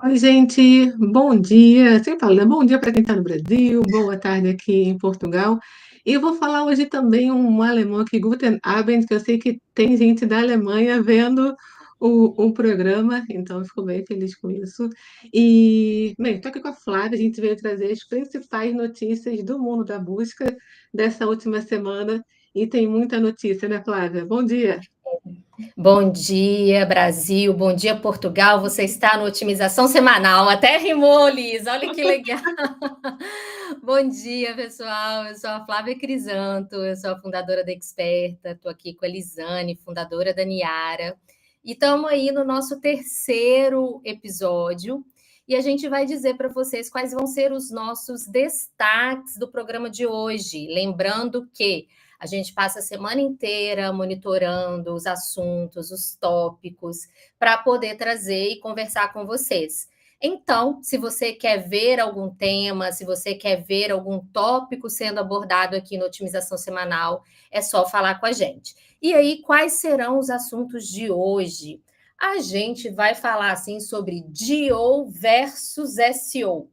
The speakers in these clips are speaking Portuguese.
Oi, gente, bom dia. Sempre falo, né? Bom dia para quem está no Brasil, boa tarde aqui em Portugal. E eu vou falar hoje também um alemão aqui, Guten Abend, que eu sei que tem gente da Alemanha vendo o programa, então eu fico bem feliz com isso. E, bem, estou aqui com a Flávia, a gente veio trazer as principais notícias do mundo da busca dessa última semana, e tem muita notícia, né, Flávia? Bom dia. Bom dia, Brasil. Bom dia, Portugal. Você está no Otimização Semanal. Até rimou, Liz. Olha que legal. Bom dia, pessoal. Eu sou a Flávia Crisanto, eu sou a fundadora da Experta. Estou aqui com a Lisane, fundadora da Niara. E estamos aí no nosso terceiro episódio. E a gente vai dizer para vocês quais vão ser os nossos destaques do programa de hoje. Lembrando que a gente passa a semana inteira monitorando os assuntos, os tópicos, para poder trazer e conversar com vocês. Então, se você quer ver algum tema, se você quer ver algum tópico sendo abordado aqui no Otimização Semanal, é só falar com a gente. E aí, quais serão os assuntos de hoje? A gente vai falar assim sobre DO versus SEO.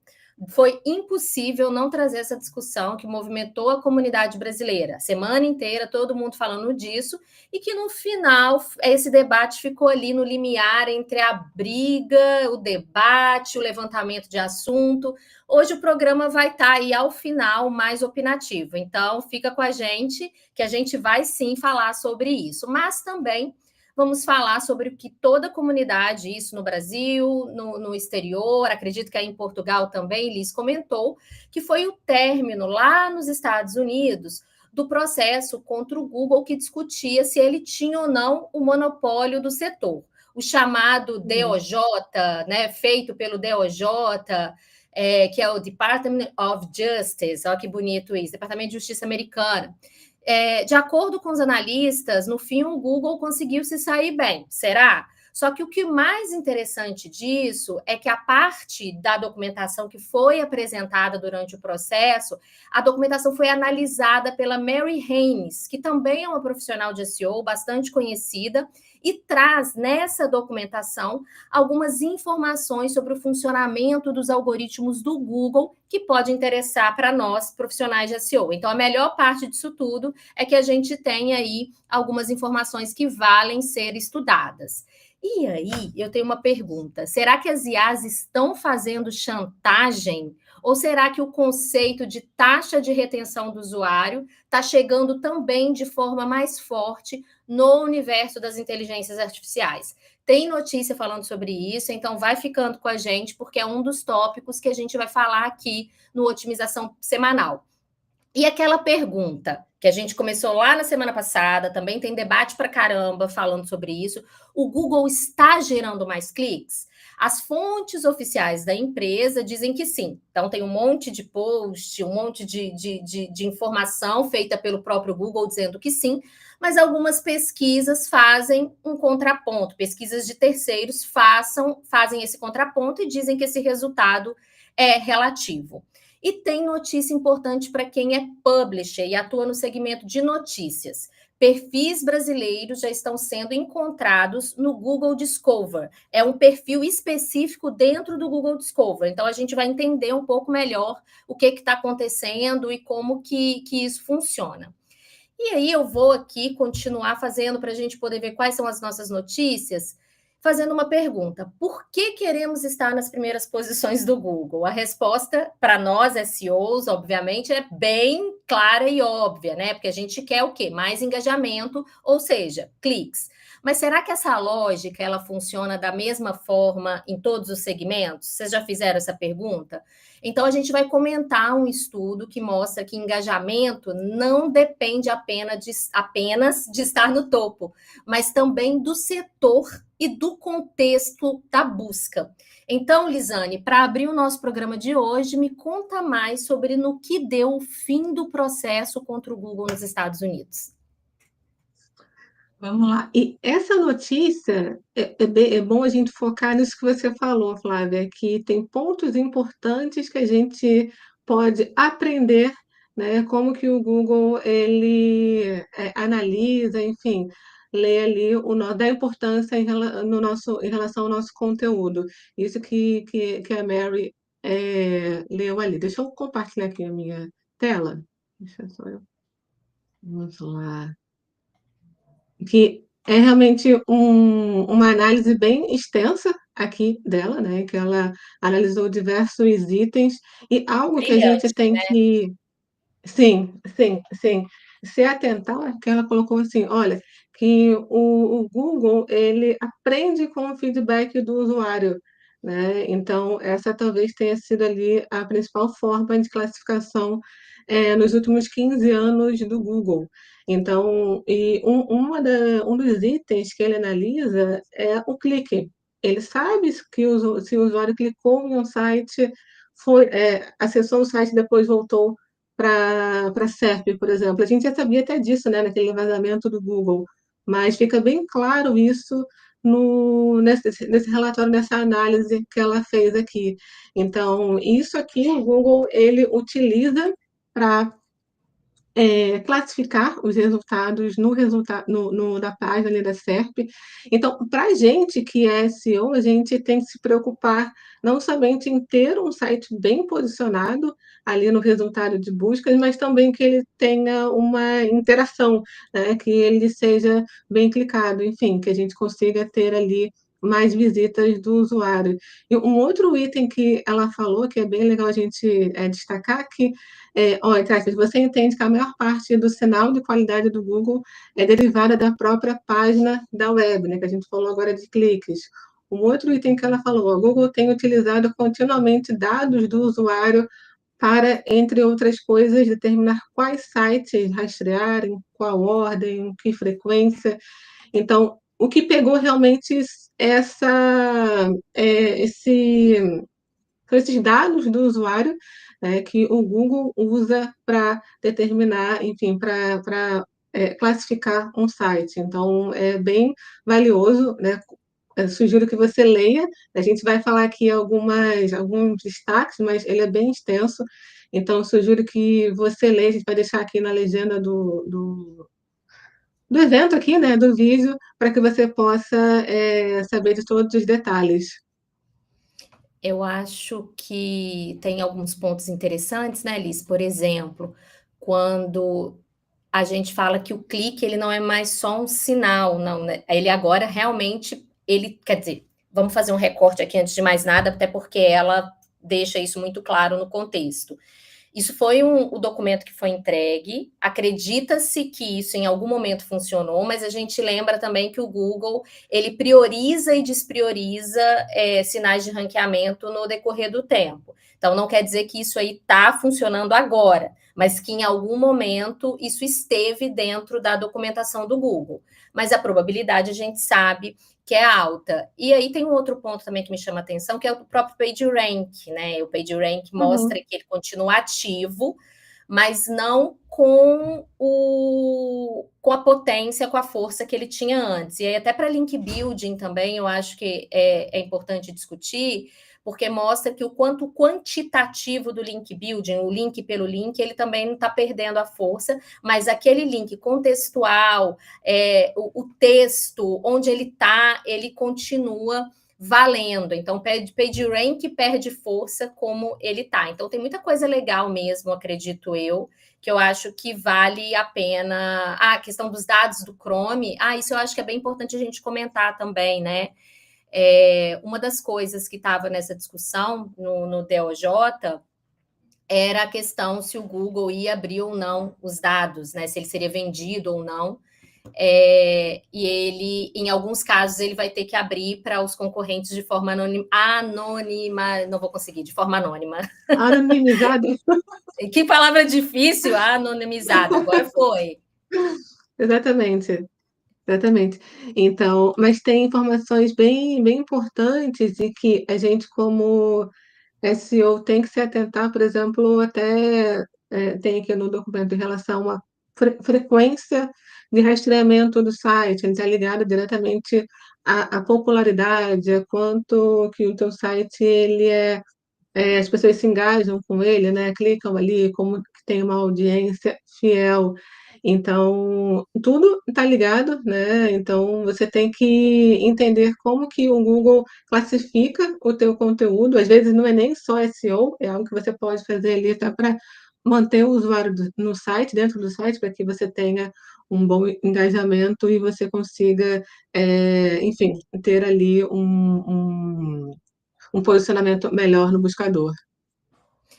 Foi impossível não trazer essa discussão que movimentou a comunidade brasileira. Semana inteira, todo mundo falando disso, e que no final esse debate ficou ali no limiar entre a briga, o debate, o levantamento de assunto. Hoje o programa vai estar aí ao final mais opinativo. Então, fica com a gente, que a gente vai sim falar sobre isso. Mas também vamos falar sobre o que toda a comunidade, isso no Brasil, no exterior, acredito que aí em Portugal também, Liz comentou, que foi o término lá nos Estados Unidos do processo contra o Google que discutia se ele tinha ou não o monopólio do setor. O chamado DOJ, né, feito pelo DOJ, que é o Department of Justice, olha que bonito isso, Departamento de Justiça americano. De acordo com os analistas, no fim o Google conseguiu se sair bem. Será? Só que o que mais interessante disso é que a parte da documentação que foi apresentada durante o processo, a documentação foi analisada pela Mary Haynes, que também é uma profissional de SEO bastante conhecida, e traz nessa documentação algumas informações sobre o funcionamento dos algoritmos do Google que pode interessar para nós, profissionais de SEO. Então, a melhor parte disso tudo é que a gente tem aí algumas informações que valem ser estudadas. E aí, eu tenho uma pergunta: será que as IAs estão fazendo chantagem? Ou será que o conceito de taxa de retenção do usuário está chegando também de forma mais forte no universo das inteligências artificiais? Tem notícia falando sobre isso, então vai ficando com a gente, porque é um dos tópicos que a gente vai falar aqui no Otimização Semanal. E aquela pergunta que a gente começou lá na semana passada, também tem debate para caramba falando sobre isso: o Google está gerando mais cliques? As fontes oficiais da empresa dizem que sim. Então, tem um monte de post, um monte de informação feita pelo próprio Google dizendo que sim, mas algumas pesquisas fazem um contraponto. Pesquisas de terceiros fazem esse contraponto e dizem que esse resultado é relativo. E tem notícia importante para quem é publisher e atua no segmento de notícias. Perfis brasileiros já estão sendo encontrados no Google Discover. É um perfil específico dentro do Google Discover. Então, a gente vai entender um pouco melhor o que está acontecendo e como que isso funciona. E aí eu vou aqui continuar fazendo para a gente poder ver quais são as nossas notícias, fazendo uma pergunta: por que queremos estar nas primeiras posições do Google? A resposta para nós, SEOs, obviamente, é bem clara e óbvia, né? Porque a gente quer o quê? Mais engajamento, ou seja, cliques. Mas será que essa lógica ela funciona da mesma forma em todos os segmentos? Vocês já fizeram essa pergunta? Então, a gente vai comentar um estudo que mostra que engajamento não depende apenas de estar no topo, mas também do setor e do contexto da busca. Então, Lisane, para abrir o nosso programa de hoje, me conta mais sobre no que deu o fim do processo contra o Google nos Estados Unidos. Vamos lá. E essa notícia é bom a gente focar nisso que você falou, Flávia, que tem pontos importantes que a gente pode aprender, né? Como que o Google ele analisa, enfim, ler ali da importância em relação ao nosso conteúdo. Isso que a Mary leu ali. Deixa eu compartilhar aqui a minha tela. Deixa só eu. Vamos lá. Que é realmente uma análise bem extensa aqui dela, né? Que ela analisou diversos itens e algo que a gente Brilhante, tem né? que sim, sim, sim. Se atentar, que ela colocou assim, olha, que o Google, ele aprende com o feedback do usuário, né, então essa talvez tenha sido ali a principal forma de classificação, nos últimos 15 anos do Google. Então, um dos itens que ele analisa é o clique. Ele sabe que se o usuário clicou em um site, acessou o site e depois voltou para SERP, por exemplo. A gente já sabia até disso, né, naquele vazamento do Google, mas fica bem claro isso nesse relatório, nessa análise que ela fez aqui. Então, isso aqui o Google ele utiliza para classificar os resultados da página ali da SERP. Então, para a gente que é SEO, a gente tem que se preocupar não somente em ter um site bem posicionado ali no resultado de buscas, mas também que ele tenha uma interação, né? Que ele seja bem clicado, enfim, que a gente consiga ter ali mais visitas do usuário. E um outro item que ela falou, que é bem legal a gente destacar, que entre aspas, você entende que a maior parte do sinal de qualidade do Google é derivada da própria página da web, né, que a gente falou agora de cliques. Um outro item que ela falou, o Google tem utilizado continuamente dados do usuário para, entre outras coisas, determinar quais sites rastrear, em qual ordem, em que frequência. Então, o que pegou realmente esse são esses dados do usuário, que o Google usa para determinar, enfim, para classificar um site. Então, é bem valioso, né? Eu sugiro que você leia. A gente vai falar aqui alguns destaques, mas ele é bem extenso. Então, sugiro que você leia. A gente vai deixar aqui na legenda do evento aqui, né, do vídeo, para que você possa saber de todos os detalhes. Eu acho que tem alguns pontos interessantes, né, Liz? Por exemplo, quando a gente fala que o clique ele não é mais só um sinal, não, né? Ele agora realmente, ele quer dizer, vamos fazer um recorte aqui antes de mais nada, até porque ela deixa isso muito claro no contexto. Isso foi o documento que foi entregue. Acredita-se que isso em algum momento funcionou, mas a gente lembra também que o Google ele prioriza e desprioriza sinais de ranqueamento no decorrer do tempo. Então, não quer dizer que isso aí está funcionando agora, mas que em algum momento isso esteve dentro da documentação do Google. Mas a probabilidade a gente sabe que é alta. E aí tem um outro ponto também que me chama a atenção, que é o próprio PageRank, né? O PageRank mostra Uhum. que ele continua ativo, mas não com a potência, com a força que ele tinha antes. E aí até para link building também, eu acho que é importante discutir, porque mostra que o quanto quantitativo do link building, o link pelo link, ele também não está perdendo a força, mas aquele link contextual, o texto, onde ele está, ele continua valendo. Então, PageRank perde força como ele está. Então, tem muita coisa legal mesmo, acredito eu, que eu acho que vale a pena. A questão dos dados do Chrome, isso eu acho que é bem importante a gente comentar também, né? Uma das coisas que estava nessa discussão no DOJ era a questão se o Google ia abrir ou não os dados, né? Se ele seria vendido ou não. E ele, em alguns casos, ele vai ter que abrir para os concorrentes de forma anônima, não vou conseguir, de forma anônima. Anonimizado. Que palavra difícil, anonimizada, agora foi. Exatamente, exatamente. Então, mas tem informações bem importantes e que a gente, como SEO, tem que se atentar, por exemplo, até tem aqui no documento em relação à frequência de rastreamento do site, ele está ligado diretamente à popularidade, a quanto que o teu site as pessoas se engajam com ele, né? Clicam ali, como que tem uma audiência fiel. Então, tudo está ligado, né, então você tem que entender como que o Google classifica o teu conteúdo, às vezes não é nem só SEO, é algo que você pode fazer ali até para manter o usuário no site, dentro do site, para que você tenha um bom engajamento e você consiga, enfim, ter ali um posicionamento melhor no buscador.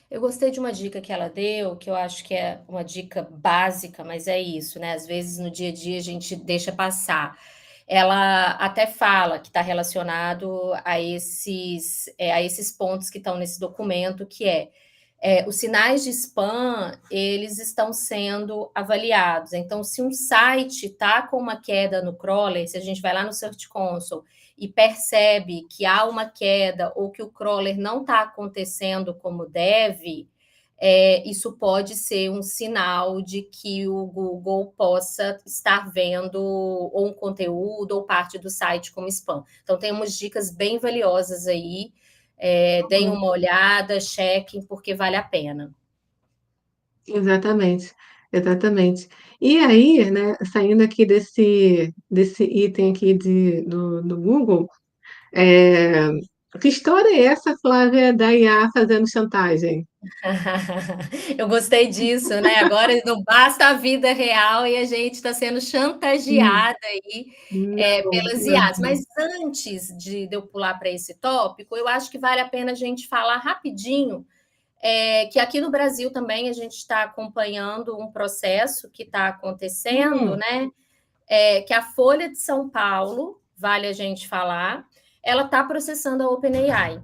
Eu gostei de uma dica que ela deu, que eu acho que é uma dica básica, mas é isso, né? Às vezes no dia a dia a gente deixa passar. Ela até fala que está relacionado a esses pontos que estão nesse documento, que os sinais de spam, eles estão sendo avaliados. Então, se um site está com uma queda no crawler, se a gente vai lá no Search Console e percebe que há uma queda ou que o crawler não está acontecendo como deve, isso pode ser um sinal de que o Google possa estar vendo ou um conteúdo ou parte do site como spam. Então, tem umas dicas bem valiosas aí. Deem Uhum. uma olhada, chequem, porque vale a pena. Exatamente, exatamente. E aí, né, saindo aqui desse item aqui do Google, eh, que história é essa, Flávia, da IA fazendo chantagem? Eu gostei disso, né? Agora não basta a vida real e a gente está sendo Hum. chantageada aí, Não, pelas IAs. não. Mas antes de eu pular para esse tópico, eu acho que vale a pena a gente falar rapidinho, que aqui no Brasil também a gente está acompanhando um processo que está acontecendo, Hum, né? Que a Folha de São Paulo, vale a gente falar, ela está processando a OpenAI.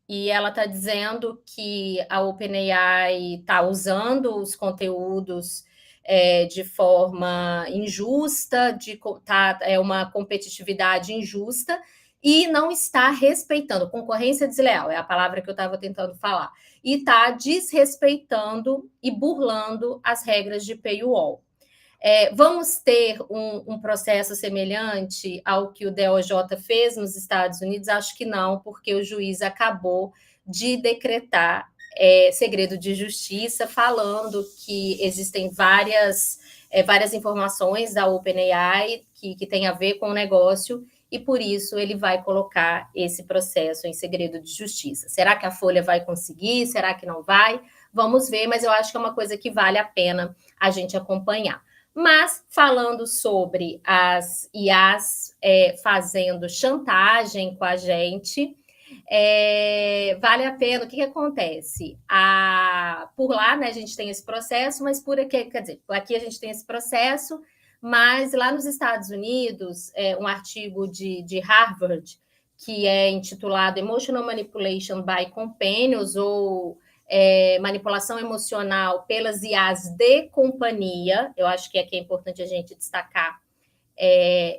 E ela está dizendo que a OpenAI está usando os conteúdos de forma injusta, é uma competitividade injusta e não está respeitando, concorrência desleal, é a palavra que eu estava tentando falar, e está desrespeitando e burlando as regras de paywall. Vamos ter um processo semelhante ao que o DOJ fez nos Estados Unidos? Acho que não, porque o juiz acabou de decretar segredo de justiça, falando que existem várias informações da OpenAI que tem a ver com o negócio, e por isso ele vai colocar esse processo em segredo de justiça. Será que a Folha vai conseguir? Será que não vai? Vamos ver, mas eu acho que é uma coisa que vale a pena a gente acompanhar. Mas falando sobre as IAs fazendo chantagem com a gente, vale a pena. O que acontece? Por lá, né, a gente tem esse processo, mas por aqui, quer dizer, aqui a gente tem esse processo, mas lá nos Estados Unidos, um artigo de Harvard que é intitulado Emotional Manipulation by Companions, ou manipulação emocional pelas IAs de companhia, eu acho que é importante a gente destacar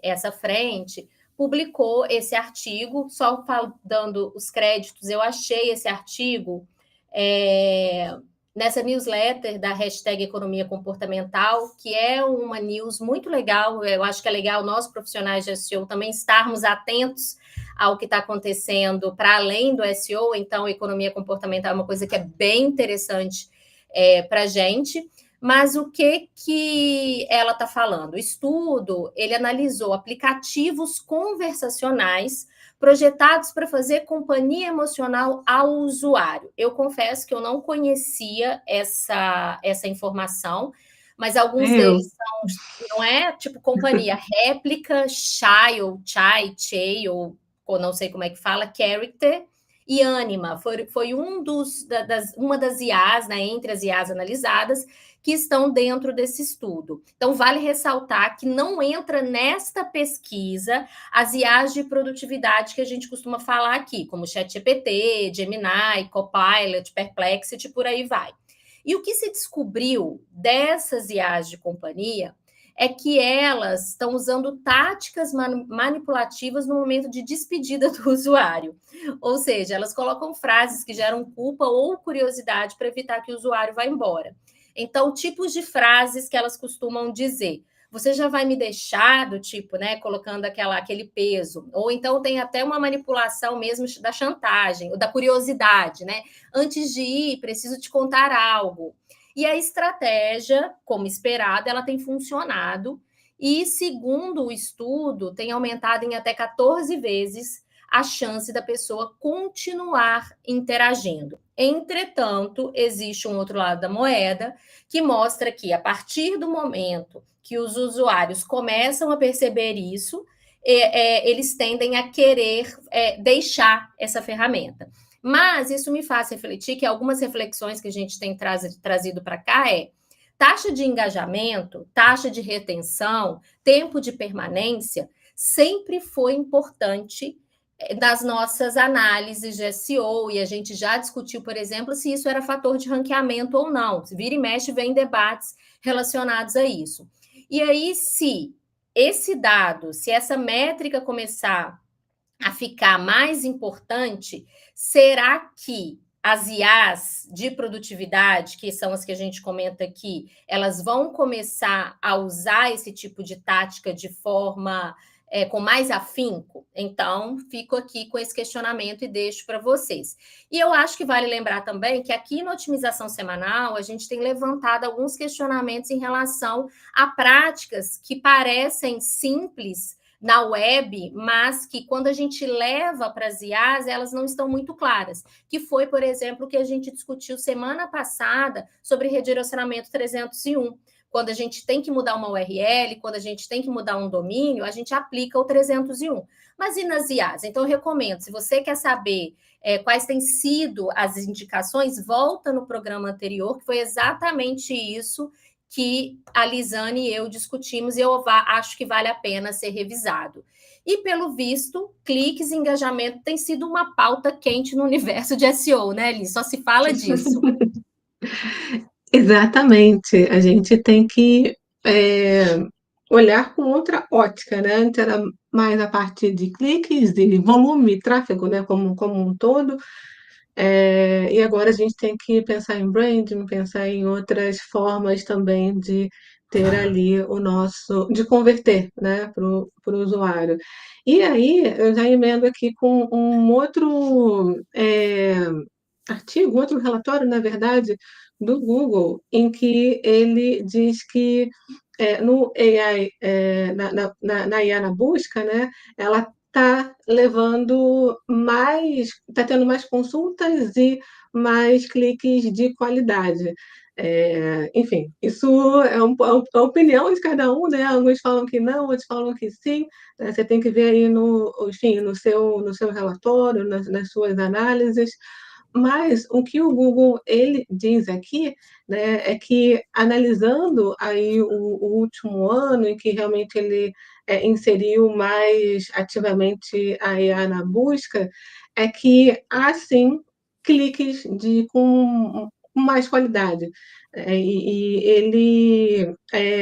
essa frente, publicou esse artigo, só dando os créditos, eu achei esse artigo nessa newsletter da hashtag Economia Comportamental, que é uma news muito legal, eu acho que é legal nós profissionais de SEO também estarmos atentos ao que está acontecendo para além do SEO, então economia comportamental é uma coisa que é bem interessante para a gente. Mas o que ela está falando? O estudo, ele analisou aplicativos conversacionais projetados para fazer companhia emocional ao usuário. Eu confesso que eu não conhecia essa informação, mas alguns eu. deles não é tipo companhia, réplica, chai, ou não sei como é que fala, character e Anima. Foi uma das IAs, né, entre as IAs analisadas, que estão dentro desse estudo. Então, vale ressaltar que não entra nesta pesquisa as IAs de produtividade que a gente costuma falar aqui, como ChatGPT, Gemini, Copilot, Perplexity, por aí vai. E o que se descobriu dessas IAs de companhia é que elas estão usando táticas manipulativas no momento de despedida do usuário. Ou seja, elas colocam frases que geram culpa ou curiosidade para evitar que o usuário vá embora. Então, tipos de frases que elas costumam dizer. Você já vai me deixar, do tipo, né, colocando aquele peso. Ou então tem até uma manipulação mesmo da chantagem, ou da curiosidade, né? Antes de ir, preciso te contar algo. E a estratégia, como esperado, ela tem funcionado e, segundo o estudo, tem aumentado em até 14 vezes a chance da pessoa continuar interagindo. Entretanto, existe um outro lado da moeda que mostra que, a partir do momento que os usuários começam a perceber isso, eles tendem a querer deixar essa ferramenta. Mas isso me faz refletir que algumas reflexões que a gente tem trazido para cá taxa de engajamento, taxa de retenção, tempo de permanência, sempre foi importante das nossas análises de SEO, e a gente já discutiu, por exemplo, se isso era fator de ranqueamento ou não. Vira e mexe, vem debates relacionados a isso. E aí, se esse dado, se essa métrica começar a ficar mais importante, será que as IAs de produtividade, que são as que a gente comenta aqui, elas vão começar a usar esse tipo de tática de forma com mais afinco? Então, fico aqui com esse questionamento e deixo para vocês. E eu acho que vale lembrar também que aqui no Otimização Semanal, a gente tem levantado alguns questionamentos em relação a práticas que parecem simples na web, mas que quando a gente leva para as IAs, elas não estão muito claras. Que foi, por exemplo, o que a gente discutiu semana passada sobre redirecionamento 301. Quando a gente tem que mudar uma URL, quando a gente tem que mudar um domínio, a gente aplica o 301. Mas e nas IAs? Então, eu recomendo, se você quer saber quais têm sido as indicações, volta no programa anterior, que foi exatamente isso que a Lisane e eu discutimos, e eu acho que vale a pena ser revisado. E, pelo visto, cliques e engajamento tem sido uma pauta quente no universo de SEO, né, Liz? Só se fala disso. Exatamente. A gente tem que olhar com outra ótica, né? Antes era mais a parte de cliques, de volume, tráfego, né? Como um todo. E agora a gente tem que pensar em branding, pensar em outras formas também de ter ali de converter, né, para o usuário. E aí, eu já emendo aqui com um outro artigo, um outro relatório, na verdade, do Google, em que ele diz que no AI, na IA na busca, né, ela está levando mais, está tendo mais consultas e mais cliques de qualidade. Enfim, isso é a opinião de cada um, né? Alguns falam que não, outros falam que sim. Né? Você tem que ver aí enfim, no seu relatório, nas suas análises. Mas o que o Google ele diz aqui, né, é que analisando aí o último ano em que realmente ele inseriu mais ativamente a IA na busca, é que há sim cliques com mais qualidade. E ele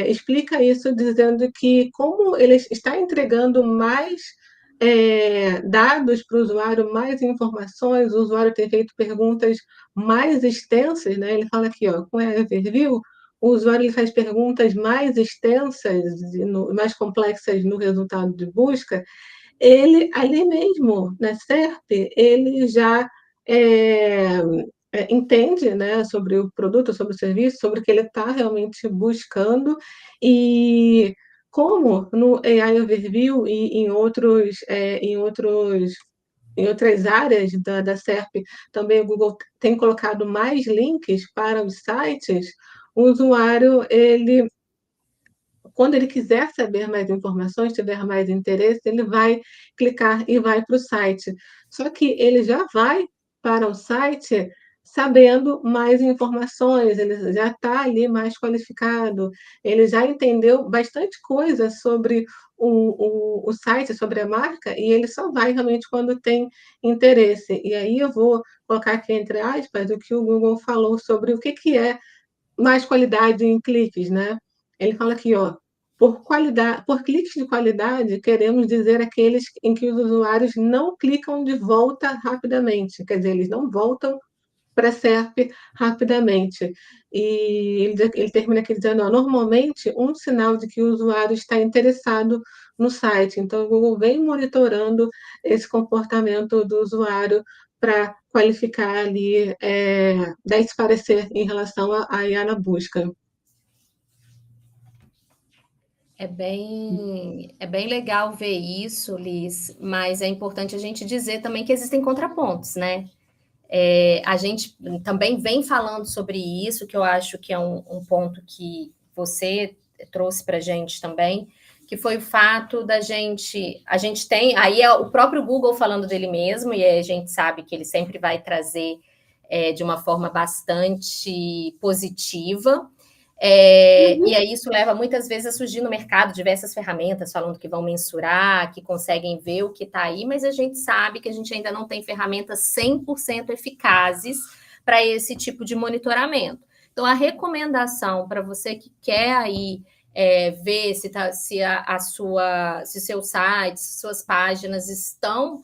explica isso dizendo que como ele está entregando mais dados para o usuário, mais informações, o usuário tem feito perguntas mais extensas, né? Ele fala aqui, ó, com a Everview, o usuário ele faz perguntas mais extensas, mais complexas no resultado de busca, ele, ali mesmo, na SERP, ele já é, entende, né, sobre o produto, sobre o serviço, sobre o que ele está realmente buscando, e como no AI Overview e em outras áreas da SERP, também o Google tem colocado mais links para os sites, o usuário, quando ele quiser saber mais informações, tiver mais interesse, ele vai clicar e vai para o site. Só que ele já vai para o site sabendo mais informações, ele já está ali mais qualificado, ele já entendeu bastante coisa sobre o site, sobre a marca, e ele só vai realmente quando tem interesse. E aí eu vou colocar aqui entre aspas o que o Google falou sobre o que é mais qualidade em cliques, né? Ele fala aqui, ó, por cliques de qualidade, queremos dizer aqueles em que os usuários não clicam de volta rapidamente, quer dizer, eles não voltam para a SERP rapidamente. E ele termina aqui dizendo, ó, normalmente, um sinal de que o usuário está interessado no site. Então, o Google vem monitorando esse comportamento do usuário para qualificar ali, dar esse parecer em relação à IA na busca. É bem legal ver isso, Liz, mas é importante a gente dizer também que existem contrapontos, né? A gente também vem falando sobre isso, que eu acho que é um ponto que você trouxe para a gente também, que foi o fato da gente. A gente tem. Aí é o próprio Google falando dele mesmo, e a gente sabe que ele sempre vai trazer de uma forma bastante positiva. E aí isso leva muitas vezes a surgir no mercado diversas ferramentas falando que vão mensurar, que conseguem ver o que está aí, mas a gente sabe que a gente ainda não tem ferramentas 100% eficazes para esse tipo de monitoramento. Então, a recomendação para você que quer aí ver se seu site, suas páginas estão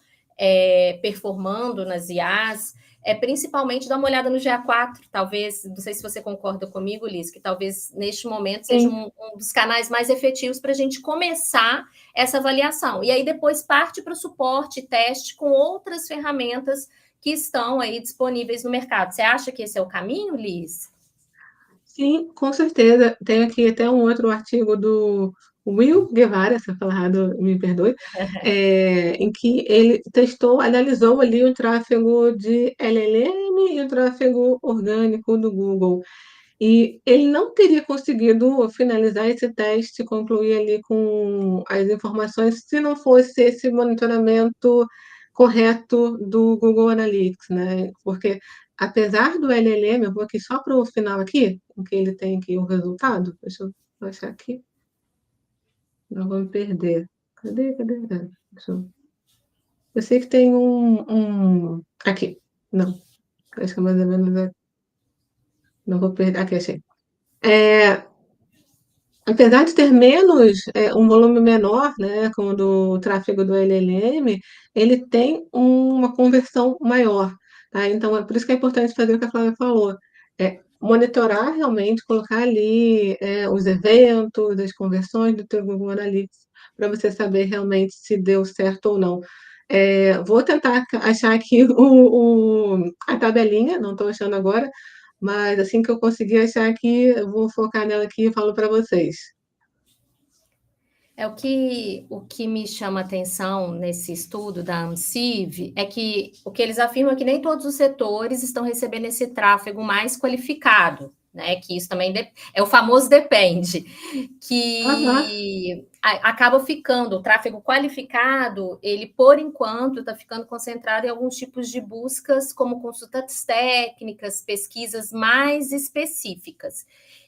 performando nas IAs, principalmente dar uma olhada no GA4, talvez, não sei se você concorda comigo, Liz, que talvez neste momento seja um dos canais mais efetivos para a gente começar essa avaliação. E aí depois parte para o suporte, teste com outras ferramentas que estão aí disponíveis no mercado. Você acha que esse é o caminho, Liz? Sim, com certeza. Tem aqui até um outro artigo do Will Guevara, se eu falar errado, me perdoe, em que ele testou, analisou ali o tráfego de LLM e o tráfego orgânico do Google. E ele não teria conseguido finalizar esse teste, concluir ali com as informações, se não fosse esse monitoramento correto do Google Analytics, né? Porque apesar do LLM, eu vou aqui só para o final aqui, em que ele tem aqui o resultado. Deixa eu achar aqui. Não vou me perder. Cadê? Eu sei que tem aqui. Não. Acho que é mais ou menos. Não vou perder. Aqui, achei. É, Apesar de ter menos, um volume menor, né, com o do tráfego do LLM, ele tem uma conversão maior, tá? Então, é por isso que é importante fazer o que a Flávia falou, monitorar realmente, colocar ali, os eventos, as conversões do teu Google Analytics, para você saber realmente se deu certo ou não. Vou tentar achar aqui a tabelinha, não estou achando agora, mas assim que eu conseguir achar aqui, eu vou focar nela aqui e falo para vocês. O que me chama atenção nesse estudo da AMCIV é que o que eles afirmam é que nem todos os setores estão recebendo esse tráfego mais qualificado, né? Que isso também é o famoso depende, Aham. que acaba ficando o tráfego qualificado, ele por enquanto está ficando concentrado em alguns tipos de buscas, como consultas técnicas, pesquisas mais específicas.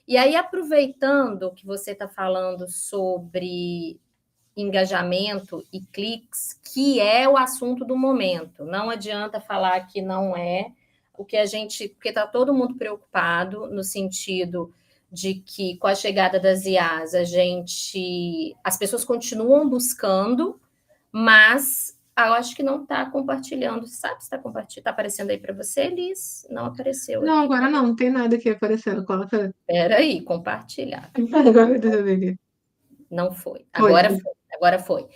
E aí, aproveitando que você está falando sobre engajamento e cliques, que é o assunto do momento, não adianta falar que não é o que a gente, porque está todo mundo preocupado no sentido de que com a chegada das IAs as pessoas continuam buscando, mas eu acho que não está compartilhando. Sabe se está compartilhando? Está aparecendo aí para você, Liz? Não apareceu Não, aqui. agora não tem nada aqui aparecendo. Coloca. Espera aí, compartilhar. Agora deixa eu ver aqui. Não foi. Foi. Agora foi. Agora foi.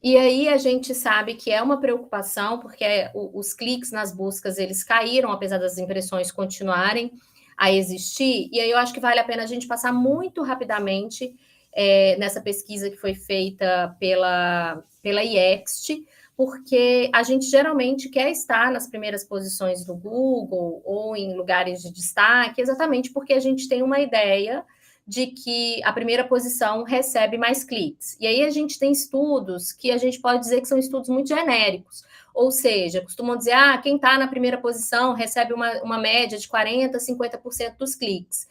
E aí a gente sabe que é uma preocupação, porque os cliques nas buscas eles caíram, apesar das impressões continuarem a existir. E aí eu acho que vale a pena a gente passar muito rapidamente nessa pesquisa que foi feita pela IEXT, porque a gente geralmente quer estar nas primeiras posições do Google ou em lugares de destaque, exatamente porque a gente tem uma ideia de que a primeira posição recebe mais cliques. E aí a gente tem estudos que a gente pode dizer que são estudos muito genéricos, ou seja, costumam dizer, quem está na primeira posição recebe uma média de 40%, 50% dos cliques.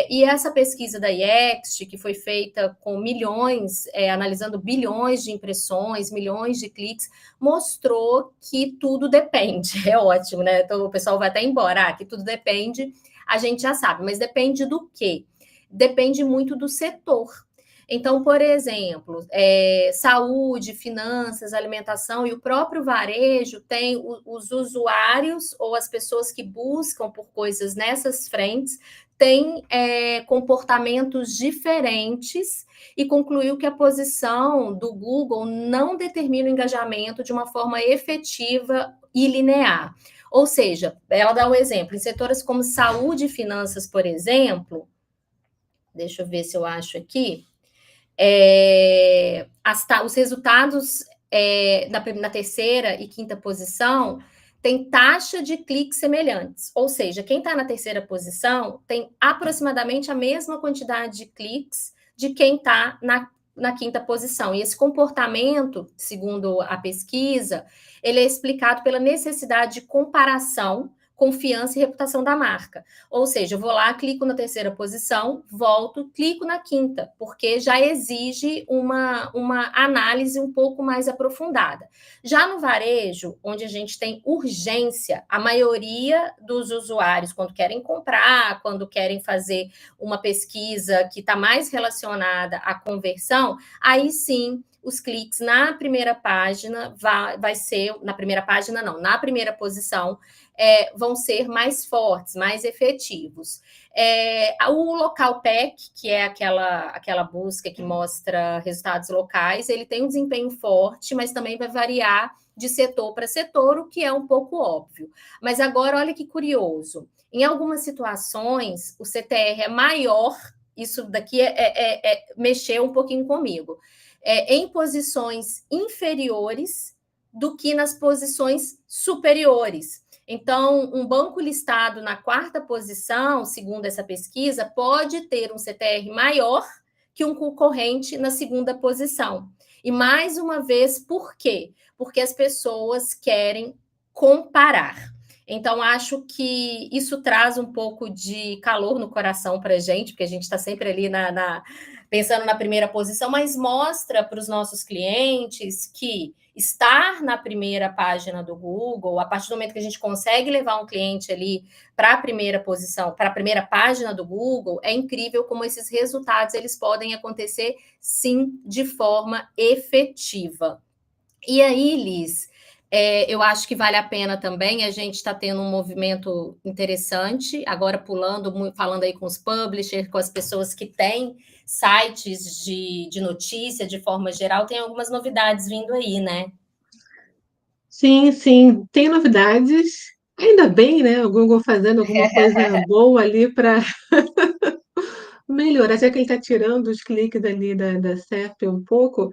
E essa pesquisa da IEXT, que foi feita com milhões, analisando bilhões de impressões, milhões de cliques, mostrou que tudo depende. É ótimo, né? Então o pessoal vai até embora, que tudo depende, a gente já sabe, mas depende do quê? Depende muito do setor. Então, por exemplo, saúde, finanças, alimentação e o próprio varejo tem os usuários ou as pessoas que buscam por coisas nessas frentes têm comportamentos diferentes e concluiu que a posição do Google não determina o engajamento de uma forma efetiva e linear. Ou seja, ela dá um exemplo, em setores como saúde e finanças, por exemplo, deixa eu ver se eu acho aqui, os resultados na terceira e quinta posição tem taxa de cliques semelhantes, ou seja, quem está na terceira posição tem aproximadamente a mesma quantidade de cliques de quem está na quinta posição. E esse comportamento, segundo a pesquisa, ele é explicado pela necessidade de comparação, confiança e reputação da marca. Ou seja, eu vou lá, clico na terceira posição, volto, clico na quinta, porque já exige uma análise um pouco mais aprofundada. Já no varejo, onde a gente tem urgência, a maioria dos usuários, quando querem comprar, quando querem fazer uma pesquisa que está mais relacionada à conversão, aí sim os cliques na primeira página vai ser, na primeira página não, na primeira posição, vão ser mais fortes, mais efetivos. O local pack, que é aquela busca que mostra resultados locais, ele tem um desempenho forte, mas também vai variar de setor para setor, o que é um pouco óbvio. Mas agora, olha que curioso, em algumas situações, o CTR é maior, isso daqui mexeu um pouquinho comigo, em posições inferiores do que nas posições superiores. Então, um banco listado na quarta posição, segundo essa pesquisa, pode ter um CTR maior que um concorrente na segunda posição. E, mais uma vez, por quê? Porque as pessoas querem comparar. Então, acho que isso traz um pouco de calor no coração para a gente, porque a gente está sempre ali pensando na primeira posição, mas mostra para os nossos clientes que estar na primeira página do Google, a partir do momento que a gente consegue levar um cliente ali para a primeira posição, para a primeira página do Google, é incrível como esses resultados eles podem acontecer, sim, de forma efetiva. E aí, Liz, eu acho que vale a pena também, a gente está tendo um movimento interessante, agora falando aí com os publishers, com as pessoas que têm sites de notícia, de forma geral, tem algumas novidades vindo aí, né? Sim, sim, tem novidades. Ainda bem, né? O Google fazendo alguma coisa boa ali para melhorar. Já que ele está tirando os cliques ali da SERP um pouco,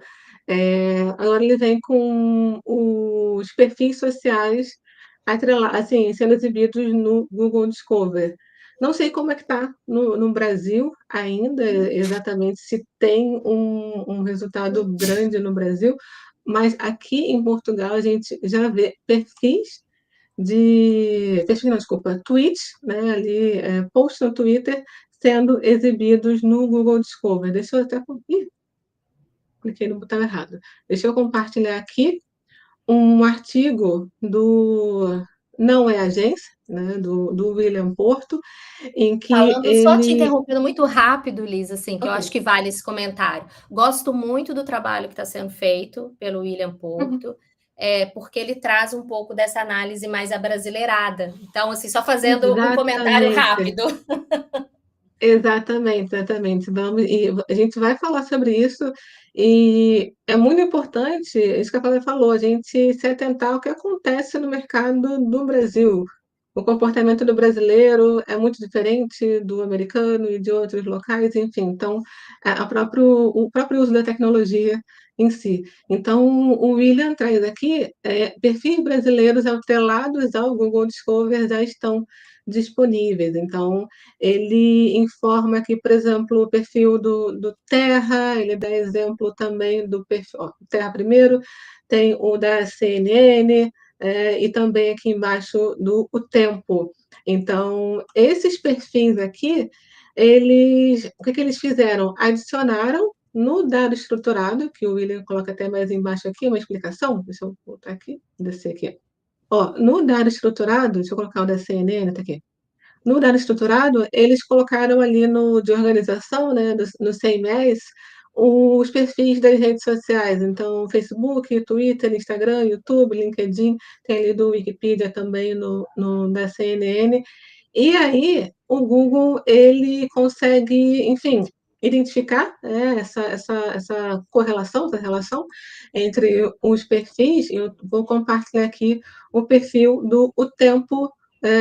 agora ele vem com os perfis sociais assim, sendo exibidos no Google Discover. Não sei como é que está no Brasil ainda, exatamente, se tem um resultado grande no Brasil, mas aqui em Portugal a gente já vê perfis não, desculpa, tweets, né, ali, posts no Twitter sendo exibidos no Google Discover. Deixa eu até cliquei no botão errado. Deixa eu compartilhar aqui um artigo do Não é Agência, né, do William Porto, em que Falando, só te ele interrompendo muito rápido, Liz, assim, que eu acho ok. que vale esse comentário. Gosto muito do trabalho que está sendo feito pelo William Uhum. Porto, porque ele traz um pouco dessa análise mais abrasileirada. Então, assim, só fazendo um comentário Exatamente. rápido. Exatamente, exatamente. A gente vai falar sobre isso, e é muito importante, isso que a Flávia falou, a gente se atentar ao que acontece no mercado do Brasil. O comportamento do brasileiro é muito diferente do americano e de outros locais, enfim, então, o próprio uso da tecnologia em si. Então, o William traz aqui, perfis brasileiros atrelados ao Google Discover já estão disponíveis. Então, ele informa que, por exemplo, o perfil do Terra, ele dá exemplo também do perfil, ó, Terra primeiro, tem o da CNN, e também aqui embaixo do O Tempo. Então, esses perfis aqui, o que que eles fizeram? Adicionaram no dado estruturado, que o William coloca até mais embaixo aqui, uma explicação, deixa eu voltar aqui, descer aqui. Ó, no dado estruturado, deixa eu colocar o da CNN, tá aqui. No dado estruturado, eles colocaram ali no de organização, né, no CMS, os perfis das redes sociais. Então, Facebook, Twitter, Instagram, YouTube, LinkedIn, tem ali do Wikipedia também da CNN. E aí, o Google, ele consegue, enfim, identificar, essa correlação, essa relação entre os perfis. Eu vou compartilhar aqui o perfil do O Tempo,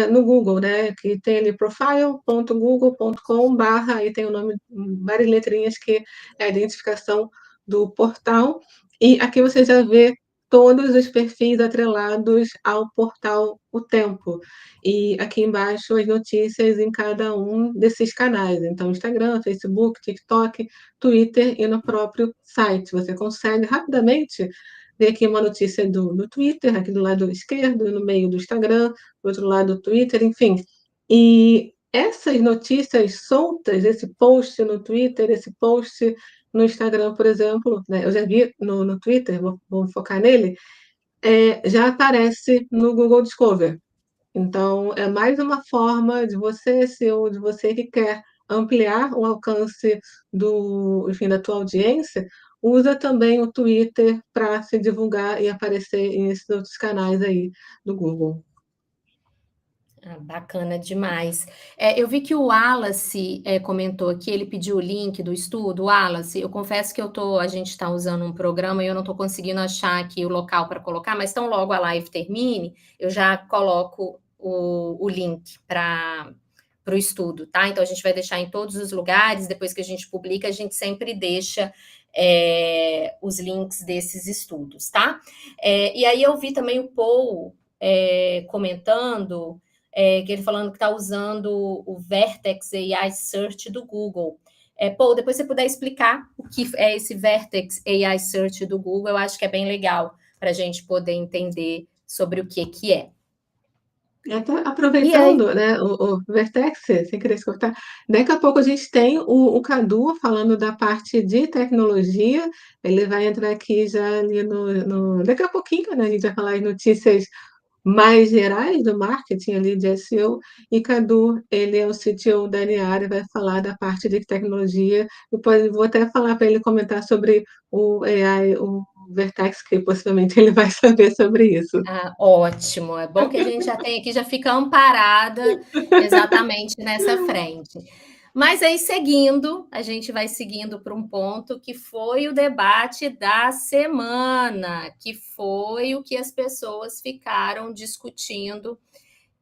no Google, né, que tem ali profile.google.com/, aí tem o nome, várias letrinhas, que é a identificação do portal, e aqui você já vê todos os perfis atrelados ao portal O Tempo. E aqui embaixo as notícias em cada um desses canais, então Instagram, Facebook, TikTok, Twitter e no próprio site. Você consegue rapidamente ver aqui uma notícia do Twitter, aqui do lado esquerdo, no meio do Instagram, do outro lado do Twitter, enfim. E essas notícias soltas, esse post no Twitter, esse post no Instagram, por exemplo, né, eu já vi no Twitter, vou focar nele, já aparece no Google Discover. Então, é mais uma forma de você, SEO, de você que quer ampliar o alcance enfim, da tua audiência, usa também o Twitter para se divulgar e aparecer nesses outros canais aí do Google. Ah, bacana demais. Eu vi que o Wallace comentou aqui, ele pediu o link do estudo. Wallace, eu confesso que a gente está usando um programa e eu não estou conseguindo achar aqui o local para colocar, mas tão logo a live termine, eu já coloco o link para o estudo, tá? Então a gente vai deixar em todos os lugares, depois que a gente publica, a gente sempre deixa os links desses estudos, tá? E aí eu vi também o Paul comentando que ele falando que está usando o Vertex AI Search do Google. Paul, depois você puder explicar o que é esse Vertex AI Search do Google, eu acho que é bem legal para a gente poder entender sobre o que é. Até aproveitando, né, o Vertex, sem querer escutar, daqui a pouco a gente tem o Cadu falando da parte de tecnologia, ele vai entrar aqui já ali daqui a pouquinho, né, a gente vai falar as notícias mais gerais do marketing ali de SEO, e Cadu, ele é o CTO da Niara, vai falar da parte de tecnologia. Depois vou até falar para ele comentar sobre o AI, o Vertex, que possivelmente ele vai saber sobre isso. Ah, ótimo, é bom que a gente já tem aqui, já fica amparada exatamente nessa frente. Mas aí, seguindo, a gente vai seguindo para um ponto que foi o debate da semana, que foi o que as pessoas ficaram discutindo.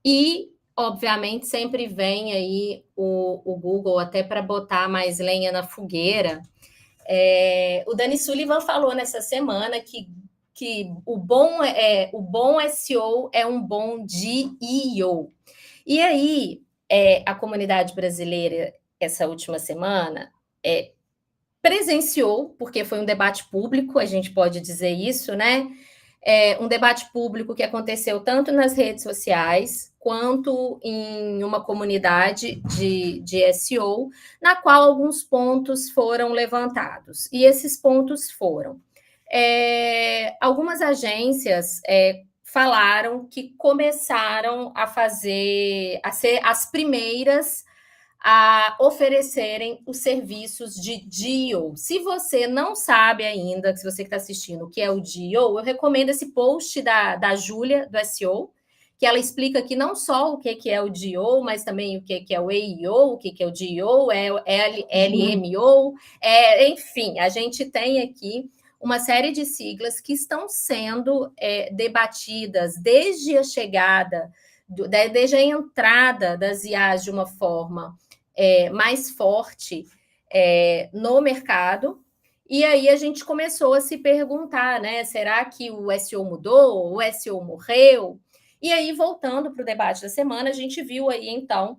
E, obviamente, sempre vem aí o Google até para botar mais lenha na fogueira. O Dani Sullivan falou nessa semana que o bom SEO é um bom GEO. E aí, a comunidade brasileira, essa última semana, presenciou, porque foi um debate público, a gente pode dizer isso, né? Um debate público que aconteceu tanto nas redes sociais quanto em uma comunidade de SEO, na qual alguns pontos foram levantados. E esses pontos foram: algumas agências falaram que começaram a ser as primeiras a oferecerem os serviços de GEO. Se você não sabe ainda, se você que está assistindo, o que é o GEO, eu recomendo esse post da Júlia, do SEO, que ela explica aqui não só o que é o GEO, mas também o que é o EIO, o que é o GEO, LMO, enfim, a gente tem aqui uma série de siglas que estão sendo debatidas desde a chegada, desde a entrada das IAs de uma forma mais forte no mercado. E aí a gente começou a se perguntar, né? Será que o SEO mudou? O SEO morreu? E aí, voltando para o debate da semana, a gente viu aí, então,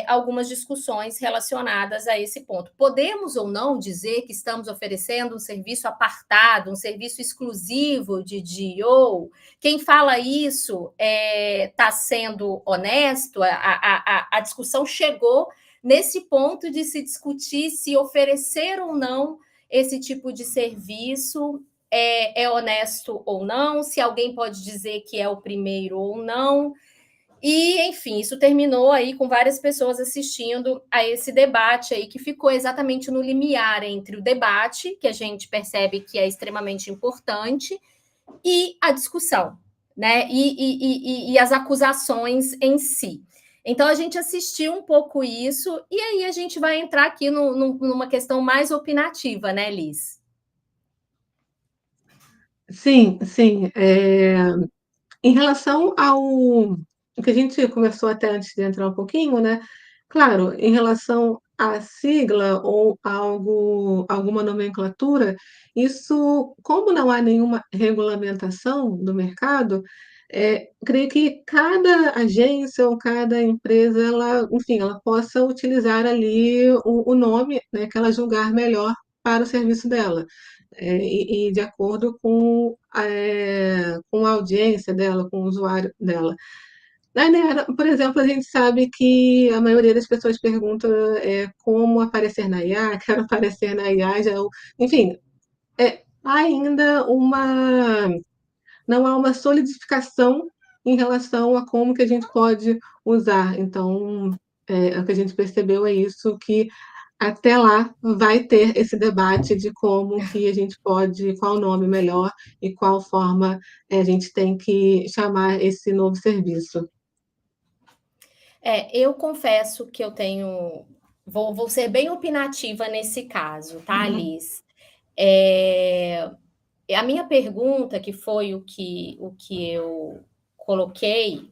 algumas discussões relacionadas a esse ponto. Podemos ou não dizer que estamos oferecendo um serviço apartado, um serviço exclusivo de GEO? Quem fala isso está sendo honesto? A discussão chegou nesse ponto de se discutir se oferecer ou não esse tipo de serviço é honesto ou não, se alguém pode dizer que é o primeiro ou não. E, enfim, isso terminou aí com várias pessoas assistindo a esse debate aí, que ficou exatamente no limiar entre o debate, que a gente percebe que é extremamente importante, e a discussão, né? E as acusações em si. Então, a gente assistiu um pouco isso, e aí a gente vai entrar aqui numa questão mais opinativa, né, Liz? Sim, sim. Em relação ao o que a gente conversou até antes de entrar um pouquinho, né, claro, em relação à sigla ou alguma nomenclatura, isso como não há nenhuma regulamentação do mercado, creio que cada agência ou cada empresa, ela, enfim, ela possa utilizar ali o nome, né, que ela julgar melhor para o serviço dela. E de acordo com a audiência dela, com o usuário dela. Na Nera, por exemplo, a gente sabe que a maioria das pessoas pergunta como aparecer na IA, quero aparecer na IA, já, enfim, há ainda não há uma solidificação em relação a como que a gente pode usar. Então, o que a gente percebeu é isso, que até lá vai ter esse debate de como que a gente pode, qual o nome melhor e qual forma a gente tem que chamar esse novo serviço. Eu confesso que eu tenho. Vou ser bem opinativa nesse caso, tá, Uhum. Liz? A minha pergunta, que foi o que eu coloquei,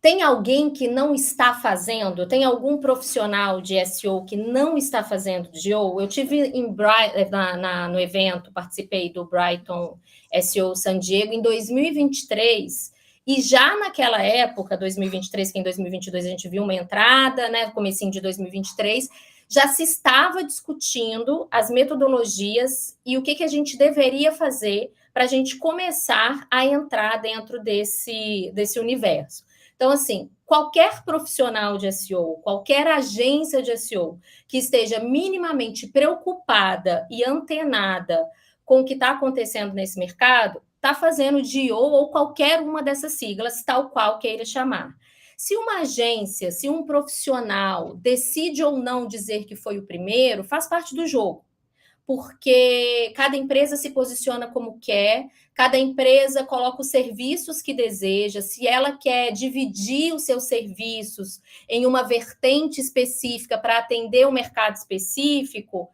tem alguém que não está fazendo? Tem algum profissional de SEO que não está fazendo de SEO? Eu tive no evento, participei do Brighton SEO San Diego em 2023, e já naquela época, 2023, que em 2022 a gente viu uma entrada, né, comecinho de 2023, já se estava discutindo as metodologias e o que a gente deveria fazer para a gente começar a entrar dentro desse universo. Então, assim, qualquer profissional de SEO, qualquer agência de SEO que esteja minimamente preocupada e antenada com o que está acontecendo nesse mercado, está fazendo DIO ou qualquer uma dessas siglas, tal qual queira chamar. Se uma agência, se um profissional decide ou não dizer que foi o primeiro, faz parte do jogo, porque cada empresa se posiciona como quer, cada empresa coloca os serviços que deseja, se ela quer dividir os seus serviços em uma vertente específica para atender um mercado específico,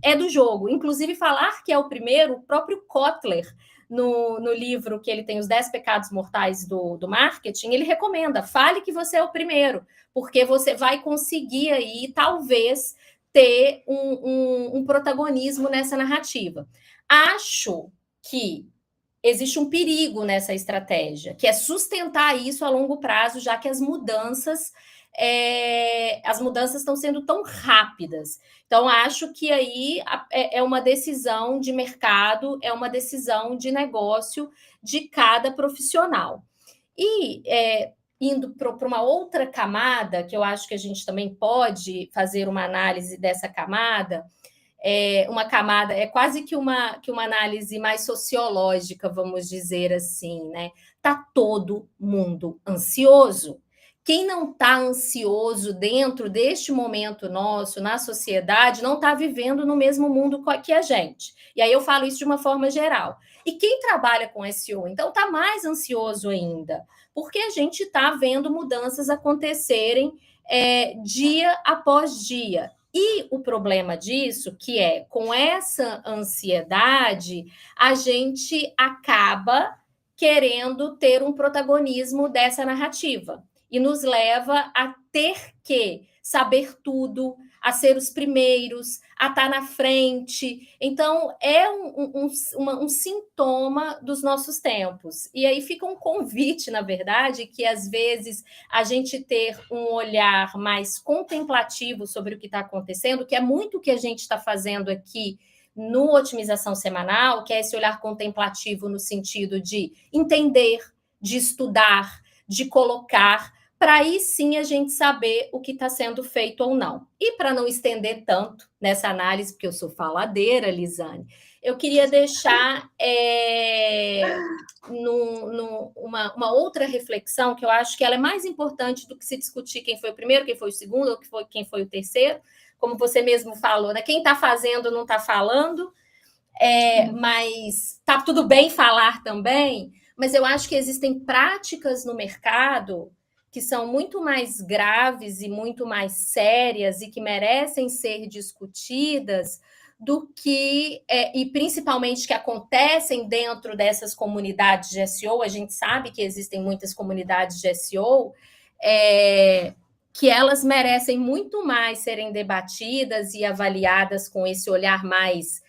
é do jogo. Inclusive, falar que é o primeiro, o próprio Kotler, no livro que ele tem, Os 10 Pecados Mortais do Marketing, ele recomenda, fale que você é o primeiro, porque você vai conseguir aí, talvez, ter um protagonismo nessa narrativa. Acho que existe um perigo nessa estratégia, que é sustentar isso a longo prazo, já que as mudanças estão sendo tão rápidas. Então, acho que aí é uma decisão de mercado, é uma decisão de negócio de cada profissional. E indo para uma outra camada, que eu acho que a gente também pode fazer uma análise dessa camada, uma camada, quase que uma análise mais sociológica, vamos dizer assim, né? Está todo mundo ansioso. Quem não está ansioso dentro deste momento nosso, na sociedade, não está vivendo no mesmo mundo que a gente. E aí eu falo isso de uma forma geral. E quem trabalha com SEO, então, está mais ansioso ainda, porque a gente está vendo mudanças acontecerem dia após dia. E o problema disso, que é com essa ansiedade, a gente acaba querendo ter um protagonismo dessa narrativa e nos leva a ter que saber tudo, a ser os primeiros, a estar na frente. Então, é um sintoma dos nossos tempos. E aí fica um convite, na verdade, que às vezes a gente ter um olhar mais contemplativo sobre o que está acontecendo, que é muito o que a gente está fazendo aqui no Otimização Semanal, que é esse olhar contemplativo no sentido de entender, de estudar, de colocar, para aí sim a gente saber o que está sendo feito ou não. E para não estender tanto nessa análise, porque eu sou faladeira, Lisane, eu queria deixar uma outra reflexão, que eu acho que ela é mais importante do que se discutir quem foi o primeiro, quem foi o segundo, ou quem foi o terceiro, como você mesmo falou, né? Quem está fazendo não está falando, mas está tudo bem falar também, mas eu acho que existem práticas no mercado que são muito mais graves e muito mais sérias e que merecem ser discutidas do que, e principalmente que acontecem dentro dessas comunidades de SEO. A gente sabe que existem muitas comunidades de SEO, que elas merecem muito mais serem debatidas e avaliadas com esse olhar mais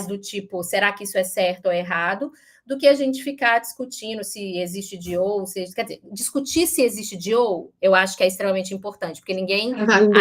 do tipo, será que isso é certo ou errado, do que a gente ficar discutindo se existe DO, quer dizer, discutir se existe DO, eu acho que é extremamente importante, porque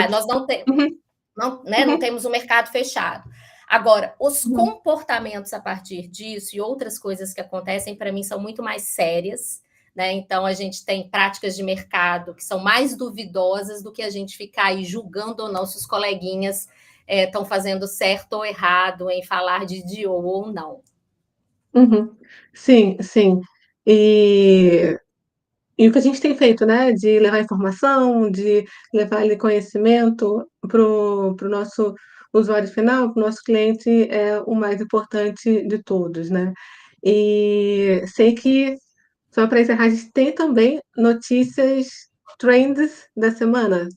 nós não temos, não temos um mercado fechado. Agora, os comportamentos a partir disso e outras coisas que acontecem, para mim, são muito mais sérias, né? Então, a gente tem práticas de mercado que são mais duvidosas do que a gente ficar aí julgando ou não se os coleguinhas estão fazendo certo ou errado em falar de DO ou não. Sim, sim. E o que a gente tem feito, né, de levar informação, de levar ali conhecimento para o nosso usuário final, para o nosso cliente, é o mais importante de todos, né. E sei que, só para encerrar, a gente tem também notícias trends da semana.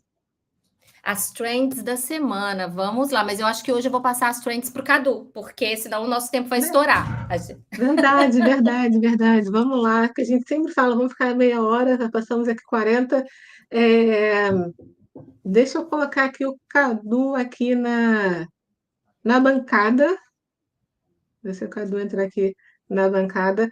As trends da semana, vamos lá. Mas eu acho que hoje eu vou passar as trends para o Cadu, porque senão o nosso tempo vai estourar. Verdade, verdade, verdade. Vamos lá, que a gente sempre fala, vamos ficar meia hora, já passamos aqui 40. Eh, Deixa eu colocar aqui o Cadu aqui na bancada. Deixa o Cadu entrar aqui na bancada.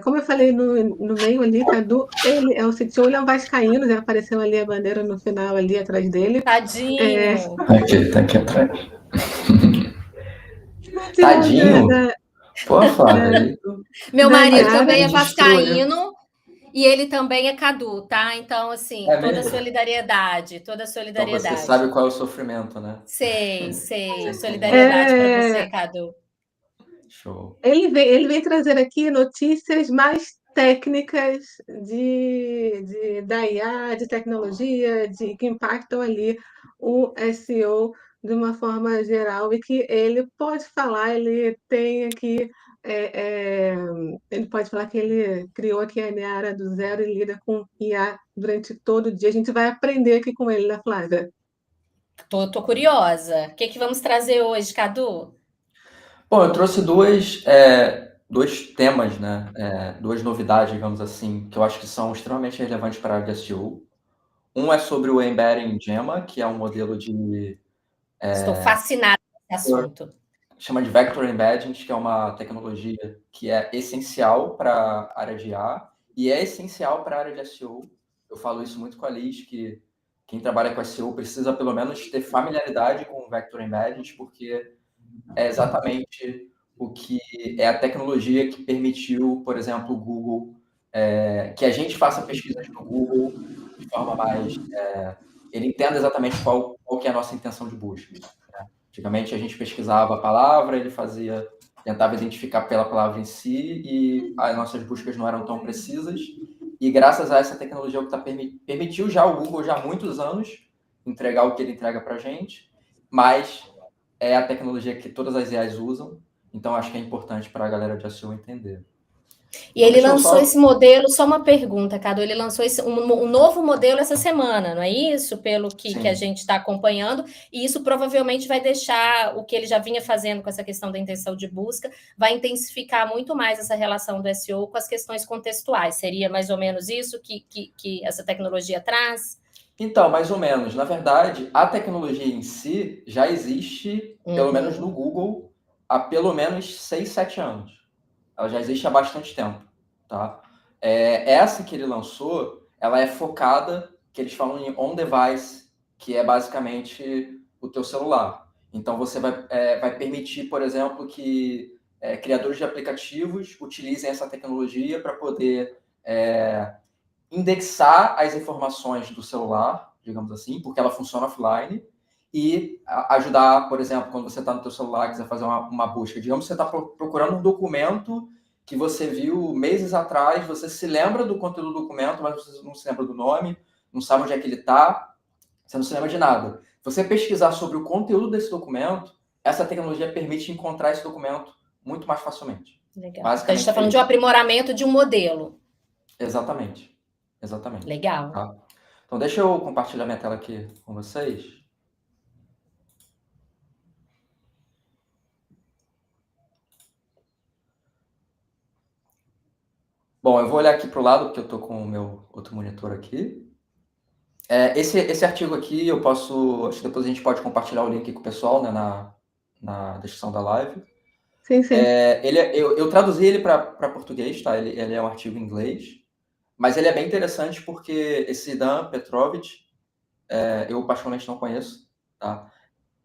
Como eu falei no meio ali, Cadu, ele é o CTO, ele é um vascaíno, já apareceu ali a bandeira no final ali atrás dele. Tadinho! Aqui, tá aqui atrás. Tadinho! Pô, Flávia. Meu marido também é destruiu. vascaíno e ele também é Cadu, tá? Então, assim, toda solidariedade, toda solidariedade. Então você sabe qual é o sofrimento, né? Sei. Solidariedade para você, Cadu. Show. Ele vem trazer aqui notícias mais técnicas da IA, de tecnologia, que impactam ali o SEO de uma forma geral e que ele pode falar, ele tem aqui, ele pode falar que ele criou aqui a Niara do zero e lida com IA durante todo o dia. A gente vai aprender aqui com ele, né, Flávia? Tô curiosa. O que vamos trazer hoje, Cadu? Bom, eu trouxe dois temas, né? Duas novidades, digamos assim, que eu acho que são extremamente relevantes para a área de SEO. Um é sobre o Embedding Gemma, que é um modelo de... Estou fascinada com esse assunto. Chama de Vector Embedding, que é uma tecnologia que é essencial para a área de IA e é essencial para a área de SEO. Eu falo isso muito com a Liz, que quem trabalha com SEO precisa pelo menos ter familiaridade com o Vector Embedding, porque é exatamente o que é a tecnologia que permitiu, por exemplo, o Google, que a gente faça pesquisas no Google de forma mais... ele entenda exatamente qual que é a nossa intenção de busca. Né? Antigamente a gente pesquisava a palavra, ele tentava identificar pela palavra em si e as nossas buscas não eram tão precisas. E graças a essa tecnologia permitiu já o Google já há muitos anos entregar o que ele entrega para a gente, mas é a tecnologia que todas as IAs usam, então acho que é importante para a galera de SEO entender. E ele lançou esse modelo, só uma pergunta, Cadu, ele lançou um novo modelo essa semana, não é isso? Pelo que a gente está acompanhando, e isso provavelmente vai deixar o que ele já vinha fazendo com essa questão da intenção de busca, vai intensificar muito mais essa relação do SEO com as questões contextuais. Seria mais ou menos isso que essa tecnologia traz? Então, mais ou menos. Na verdade, a tecnologia em si já existe, pelo menos no Google, há pelo menos 6, 7 anos. Ela já existe há bastante tempo, tá? Essa que ele lançou, ela é focada, que eles falam em on-device, que é basicamente o teu celular. Então, você vai permitir, por exemplo, que criadores de aplicativos utilizem essa tecnologia para poder indexar as informações do celular, digamos assim, porque ela funciona offline, e ajudar, por exemplo, quando você está no teu celular e quiser fazer uma busca. Digamos que você está procurando um documento que você viu meses atrás, você se lembra do conteúdo do documento, mas você não se lembra do nome, não sabe onde é que ele está, você não se lembra de nada. Você pesquisar sobre o conteúdo desse documento, essa tecnologia permite encontrar esse documento muito mais facilmente. Legal. Então, a gente está falando de um aprimoramento de um modelo. Exatamente. Exatamente. Legal. Tá? Então, deixa eu compartilhar minha tela aqui com vocês. Bom, eu vou olhar aqui para o lado, porque eu estou com o meu outro monitor aqui. Esse artigo aqui, acho que depois a gente pode compartilhar o link com o pessoal, né, na descrição da live. Sim, sim. Eu traduzi ele para português, tá? Ele é um artigo em inglês, mas ele é bem interessante porque esse Dan Petrovich, eu particularmente não conheço, tá?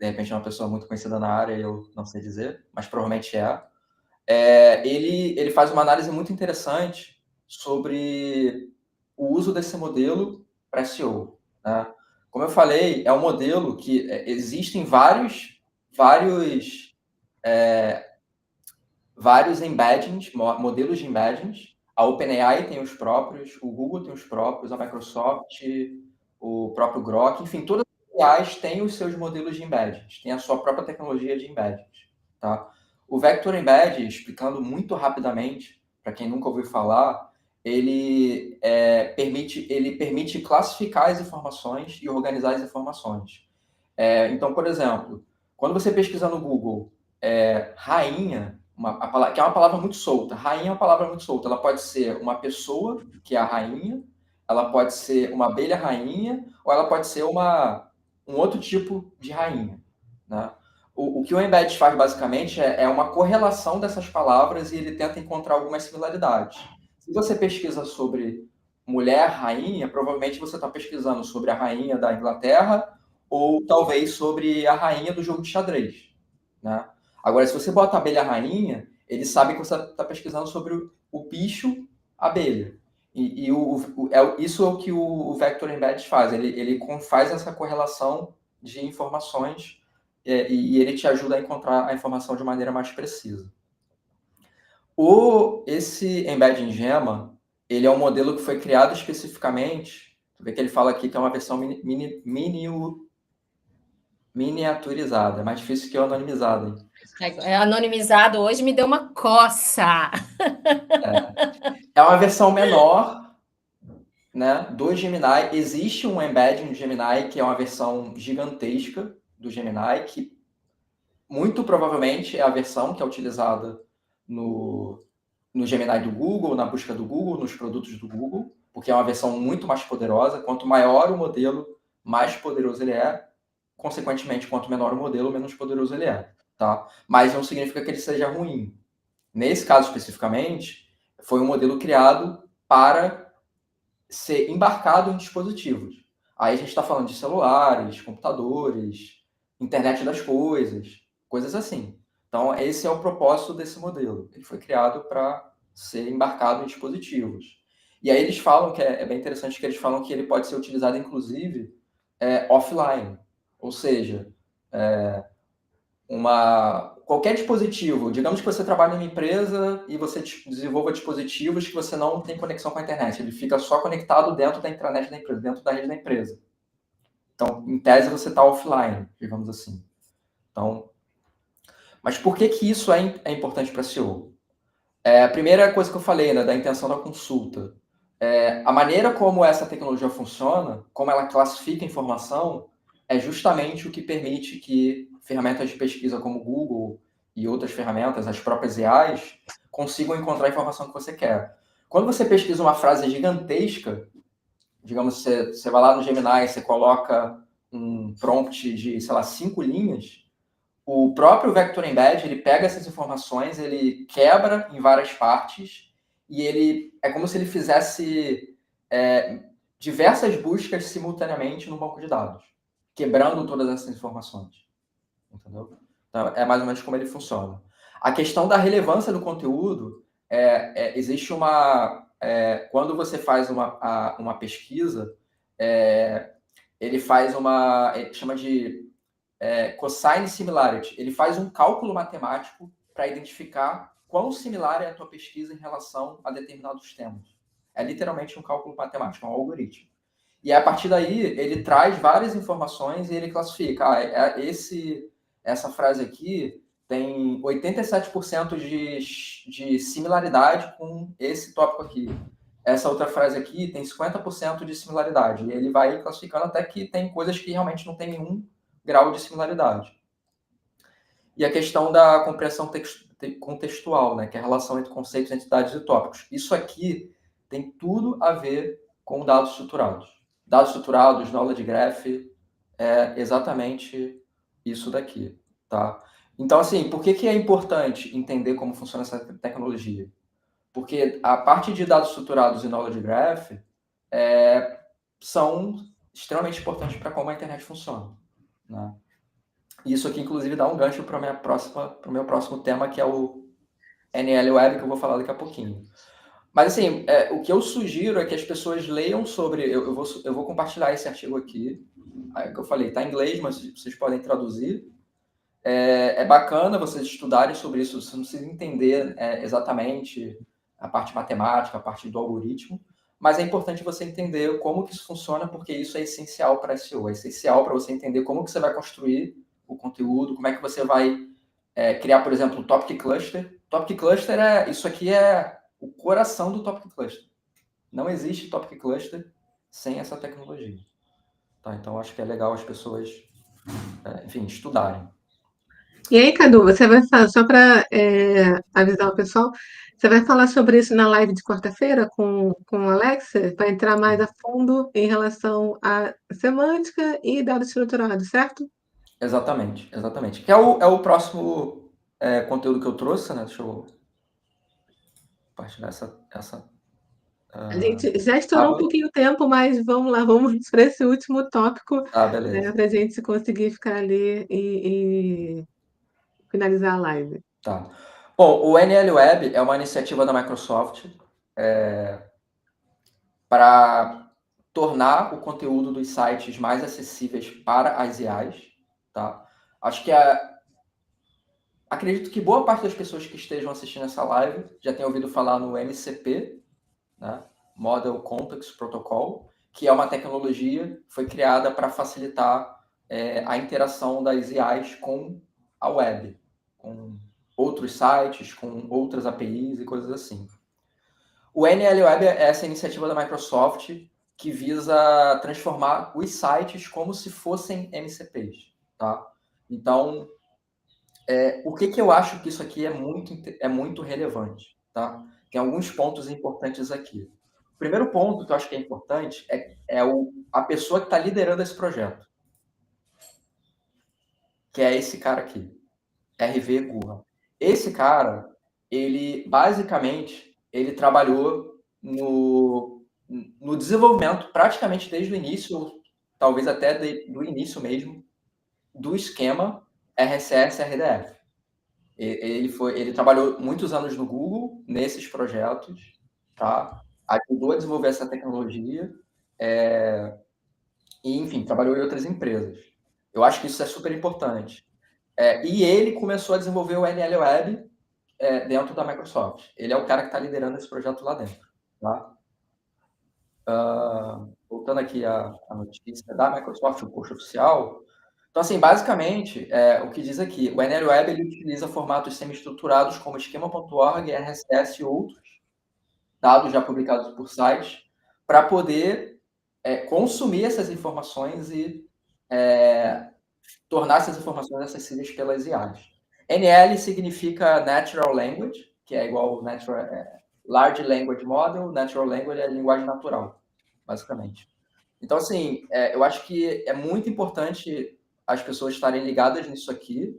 De repente é uma pessoa muito conhecida na área, eu não sei dizer, mas provavelmente é. Ele faz uma análise muito interessante sobre o uso desse modelo para SEO, né? Como eu falei, é um modelo que existem vários embeddings, modelos de embeddings. A OpenAI tem os próprios, o Google tem os próprios, a Microsoft, o próprio Grok, enfim, todas as AIs têm os seus modelos de embeddings, tem a sua própria tecnologia de embeddings, tá? O Vector Embed, explicando muito rapidamente, para quem nunca ouviu falar, ele permite classificar as informações e organizar as informações. Então, por exemplo, quando você pesquisa no Google rainha, que é uma palavra muito solta. Rainha é uma palavra muito solta. Ela pode ser uma pessoa, que é a rainha, ela pode ser uma abelha rainha, ou ela pode ser um outro tipo de rainha, né? O que o Embed faz, basicamente, é uma correlação dessas palavras e ele tenta encontrar algumas similaridades. Se você pesquisa sobre mulher rainha, provavelmente você está pesquisando sobre a rainha da Inglaterra ou talvez sobre a rainha do jogo de xadrez, né? Agora, se você bota abelha rainha, ele sabe que você está pesquisando sobre o bicho abelha. Isso é o que o Vector Embed faz. Ele faz essa correlação de informações e ele te ajuda a encontrar a informação de maneira mais precisa. Esse Embed em Gemma, ele é um modelo que foi criado especificamente, você vê que ele fala aqui que é uma versão miniaturizada, é mais difícil que o anonimizado. Anonimizado hoje me deu uma coça. É uma versão menor, né, do Gemini. Existe um embedding no Gemini que é uma versão gigantesca do Gemini, que muito provavelmente é a versão que é utilizada no Gemini do Google, na busca do Google, nos produtos do Google, porque é uma versão muito mais poderosa. Quanto maior o modelo, mais poderoso ele é. Consequentemente, quanto menor o modelo, menos poderoso ele é, tá? Mas não significa que ele seja ruim. Nesse caso especificamente, foi um modelo criado para ser embarcado em dispositivos. Aí a gente está falando de celulares, computadores, internet das coisas assim. Então, esse é o propósito desse modelo. Ele foi criado para ser embarcado em dispositivos. E aí eles falam que é bem interessante que eles falam que ele pode ser utilizado, inclusive, offline. Ou seja, qualquer dispositivo, digamos que você trabalha em uma empresa e você desenvolva dispositivos que você não tem conexão com a internet, ele fica só conectado dentro da intranet da empresa, dentro da rede da empresa. Então, em tese, você está offline, digamos assim. Então, mas por que isso é importante para SEO? A primeira coisa que eu falei, né, da intenção da consulta. A maneira como essa tecnologia funciona, como ela classifica a informação, é justamente o que permite que ferramentas de pesquisa como Google e outras ferramentas, as próprias AIs, consigam encontrar a informação que você quer. Quando você pesquisa uma frase gigantesca, digamos, você vai lá no Gemini, você coloca um prompt de, sei lá, 5 linhas, o próprio Vector Embed, ele pega essas informações, ele quebra em várias partes e ele é como se ele fizesse diversas buscas simultaneamente no banco de dados, quebrando todas essas informações. Entendeu? Então, é mais ou menos como ele funciona. A questão da relevância do conteúdo, existe quando você faz uma pesquisa, ele faz ele chama de cosine similarity. Ele faz um cálculo matemático para identificar quão similar é a tua pesquisa em relação a determinados temas. É literalmente um cálculo matemático, é um algoritmo. E a partir daí, ele traz várias informações e ele classifica. Essa frase aqui tem 87% de similaridade com esse tópico aqui. essa outra frase aqui tem 50% de similaridade. E ele vai classificando até que tem coisas que realmente não tem nenhum grau de similaridade. E a questão da compreensão contextual, né, que é a relação entre conceitos, entidades e tópicos. Isso aqui tem tudo a ver com dados estruturados. Dados estruturados, knowledge graph, é exatamente isso daqui, tá? Então, assim, por que é importante entender como funciona essa tecnologia? Porque a parte de dados estruturados e knowledge graph são extremamente importantes para como a internet funciona, né? Isso aqui, inclusive, dá um gancho para o meu próximo tema, que é o NL Web, que eu vou falar daqui a pouquinho. Mas, assim, o que eu sugiro é que as pessoas leiam sobre... Eu vou compartilhar esse artigo aqui, que eu falei, está em inglês, mas vocês podem traduzir. É bacana vocês estudarem sobre isso, você não precisa entender exatamente a parte matemática, a parte do algoritmo, mas é importante você entender como que isso funciona, porque isso é essencial para SEO, é essencial para você entender como que você vai construir o conteúdo, como é que você vai criar, por exemplo, o Topic Cluster. Topic Cluster isso aqui é o coração do Topic Cluster. Não existe Topic Cluster sem essa tecnologia. Tá? Então, acho que é legal as pessoas, enfim, estudarem. E aí, Cadu, você vai falar, só para avisar o pessoal, você vai falar sobre isso na live de quarta-feira com o Alex, para entrar mais a fundo em relação à semântica e dados estruturados, certo? Exatamente, exatamente. Que é o próximo conteúdo que eu trouxe, né? Deixa eu compartilhar essa A gente já estourou um aba. pouquinho o tempo, mas vamos lá, vamos para esse último tópico, Ah, né, beleza. para a gente conseguir ficar ali e finalizar a live. Tá. Bom, o NL Web é uma iniciativa da Microsoft para tornar o conteúdo dos sites mais acessíveis para as IAs, tá? Acho que acredito que boa parte das pessoas que estejam assistindo essa live já tenham ouvido falar no MCP, né? Model Context Protocol, que é uma tecnologia que foi criada para facilitar a interação das IAs com a web, com outros sites, com outras APIs e coisas assim. O NL Web é essa iniciativa da Microsoft que visa transformar os sites como se fossem MCPs, tá? Então, por que eu acho que isso aqui é muito relevante, tá? Tem alguns pontos importantes aqui. O primeiro ponto que eu acho que é importante a pessoa que está liderando esse projeto, que é esse cara aqui, RV Gurra. Esse cara, ele basicamente trabalhou no desenvolvimento praticamente desde o início, talvez até do início mesmo, do esquema RCS-RDF. Ele trabalhou muitos anos no Google nesses projetos, tá? Ajudou a desenvolver essa tecnologia e, enfim, trabalhou em outras empresas. Eu acho que isso é super importante. E ele começou a desenvolver o NL Web dentro da Microsoft. Ele é o cara que está liderando esse projeto lá dentro, tá? Voltando aqui à notícia da Microsoft, o post oficial. Então, assim, basicamente, o que diz aqui, o NL Web ele utiliza formatos semi-estruturados como esquema.org, RSS e outros, dados já publicados por sites, para poder consumir essas informações e tornar essas informações acessíveis pelas IAs. NL significa Natural Language, que é igual Large Language Model, Natural Language é linguagem natural, basicamente. Então, assim, eu acho que é muito importante as pessoas estarem ligadas nisso aqui,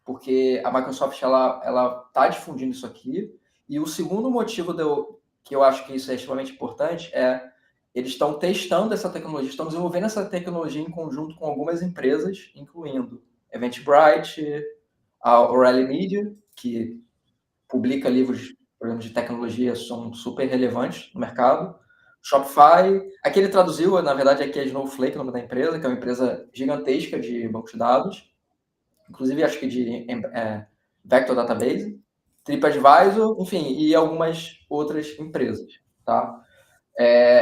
porque a Microsoft ela está difundindo isso aqui. E o segundo motivo que eu acho que isso é extremamente importante eles estão testando essa tecnologia, estão desenvolvendo essa tecnologia em conjunto com algumas empresas, incluindo Eventbrite, a O'Reilly Media, que publica livros, por exemplo, de tecnologia, são super relevantes no mercado. Shopify, aqui ele traduziu, na verdade, aqui é Snowflake, o nome da empresa, que é uma empresa gigantesca de banco de dados, inclusive acho que de Vector Database, TripAdvisor, enfim, e algumas outras empresas, tá?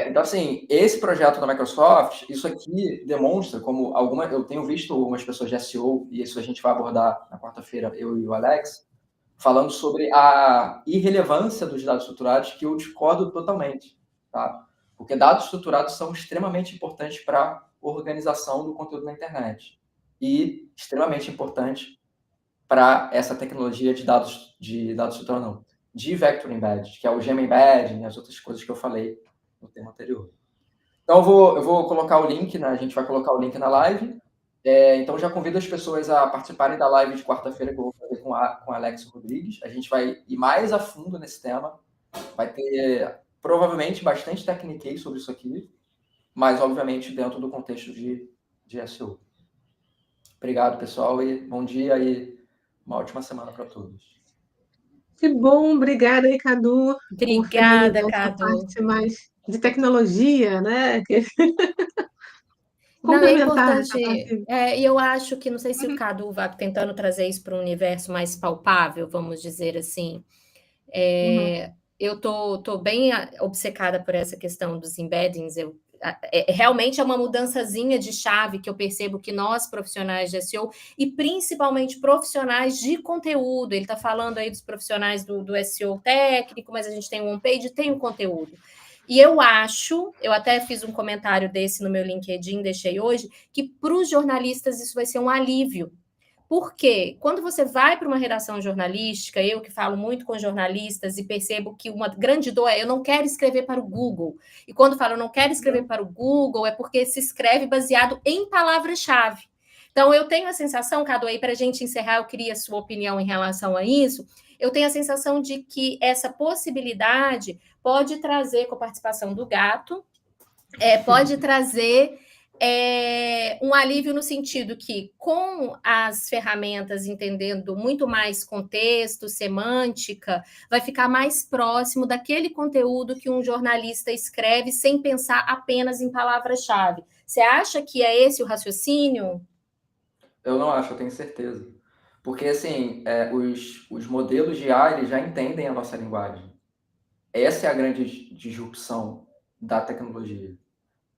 Então, assim, esse projeto da Microsoft, isso aqui demonstra como eu tenho visto algumas pessoas de SEO, e isso a gente vai abordar na quarta-feira, eu e o Alex, falando sobre a irrelevância dos dados estruturados, que eu discordo totalmente. tá? Porque dados estruturados são extremamente importantes para a organização do conteúdo na internet e extremamente importante para essa tecnologia de dados estruturados, não, de Vector Embedding, que é o Gem Embedding e as outras coisas que eu falei no tema anterior. Então, eu vou colocar o link, né? A gente vai colocar o link na live. Então, já convido as pessoas a participarem da live de quarta-feira que eu vou fazer com Alex Rodrigues. A gente vai ir mais a fundo nesse tema. Vai ter, provavelmente, bastante technique sobre isso aqui, mas, obviamente, dentro do contexto de SEO. Obrigado, pessoal, e bom dia e uma ótima semana para todos. Que bom, obrigada aí, Cadu, por Obrigada, finalizar essa Cadu. parte mais de tecnologia, né? Não, é Complementar essa importante, parte. e eu acho que, não sei se o Cadu vai tentando trazer isso para um universo mais palpável, vamos dizer assim. Eu tô bem obcecada por essa questão dos embeddings. Realmente é uma mudançazinha de chave que eu percebo que nós, profissionais de SEO, e principalmente profissionais de conteúdo, ele está falando aí dos profissionais do SEO técnico, mas a gente tem o on-page, tem o conteúdo. E eu até fiz um comentário desse no meu LinkedIn, deixei hoje, que para os jornalistas isso vai ser um alívio. Porque quando você vai para uma redação jornalística, eu que falo muito com jornalistas e percebo que uma grande dor é eu não quero escrever para o Google. E quando falo eu não quero escrever para o Google, é porque se escreve baseado em palavra-chave. Então, eu tenho a sensação, Cadu, aí para a gente encerrar, eu queria a sua opinião em relação a isso, eu tenho a sensação de que essa possibilidade pode trazer, com a participação do gato, pode trazer um alívio no sentido que, com as ferramentas entendendo muito mais contexto, semântica, vai ficar mais próximo daquele conteúdo que um jornalista escreve sem pensar apenas em palavra-chave. Você acha que é esse o raciocínio? Eu não acho, eu tenho certeza. Porque, assim, os modelos de IA, eles já entendem a nossa linguagem. Essa é a grande disrupção da tecnologia.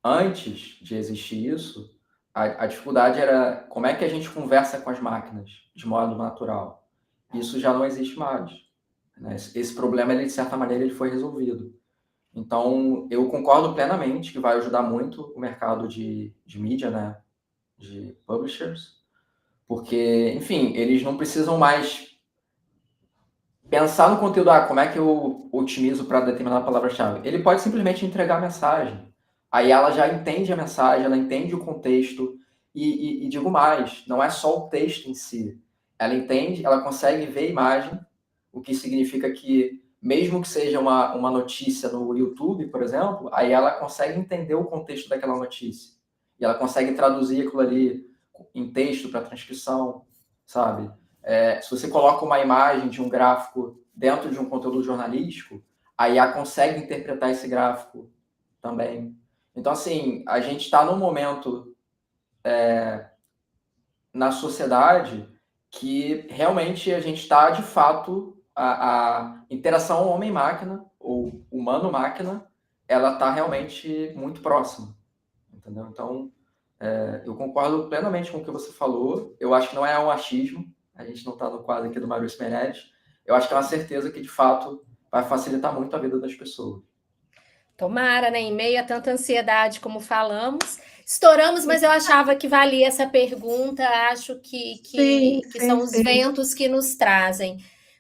Antes de existir isso, a dificuldade era como é que a gente conversa com as máquinas de modo natural. Isso já não existe mais, né? Esse problema, ele, de certa maneira, ele foi resolvido. Então, eu concordo plenamente que vai ajudar muito o mercado de mídia, né? De publishers, porque, enfim, eles não precisam mais pensar no conteúdo, como é que eu otimizo para determinada palavra-chave. Ele pode simplesmente entregar a mensagem. Aí ela já entende a mensagem, ela entende o contexto, e digo mais, não é só o texto em si. Ela entende, ela consegue ver a imagem, o que significa que, mesmo que seja uma notícia no YouTube, por exemplo, aí ela consegue entender o contexto daquela notícia. E ela consegue traduzir aquilo ali em texto para transcrição, sabe? Se você coloca uma imagem de um gráfico dentro de um conteúdo jornalístico, a IA consegue interpretar esse gráfico também. Então, assim, a gente está num momento na sociedade que realmente a gente está, de fato, a interação homem-máquina, ou humano-máquina, ela está realmente muito próxima, entendeu? Então, eu concordo plenamente com o que você falou. Eu acho que não é um achismo, a gente não está no quadro aqui do Maurício Meirelles. Eu acho que é uma certeza que, de fato, vai facilitar muito a vida das pessoas. Tomara, né? Em meio a tanta ansiedade como falamos. Estouramos, mas eu achava que valia essa pergunta. Acho que Sim, são sim, os sim. ventos que nos trazem.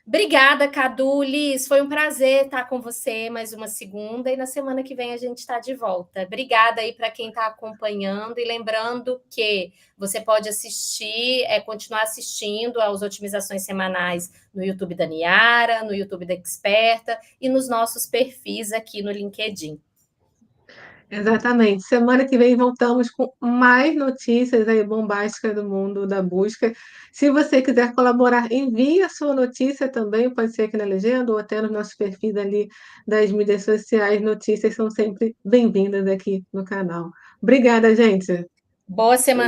Obrigada, Cadu. Liz, foi um prazer estar com você mais uma segunda e na semana que vem a gente está de volta. Obrigada aí para quem está acompanhando e lembrando que você pode assistir, continuar assistindo às otimizações semanais no YouTube da Niara, no YouTube da Experta e nos nossos perfis aqui no LinkedIn. Exatamente. Semana que vem voltamos com mais notícias aí bombásticas do mundo da busca. Se você quiser colaborar, envie a sua notícia também, pode ser aqui na legenda ou até nos nossos perfis ali das mídias sociais. Notícias são sempre bem-vindas aqui no canal. Obrigada, gente. Boa semana.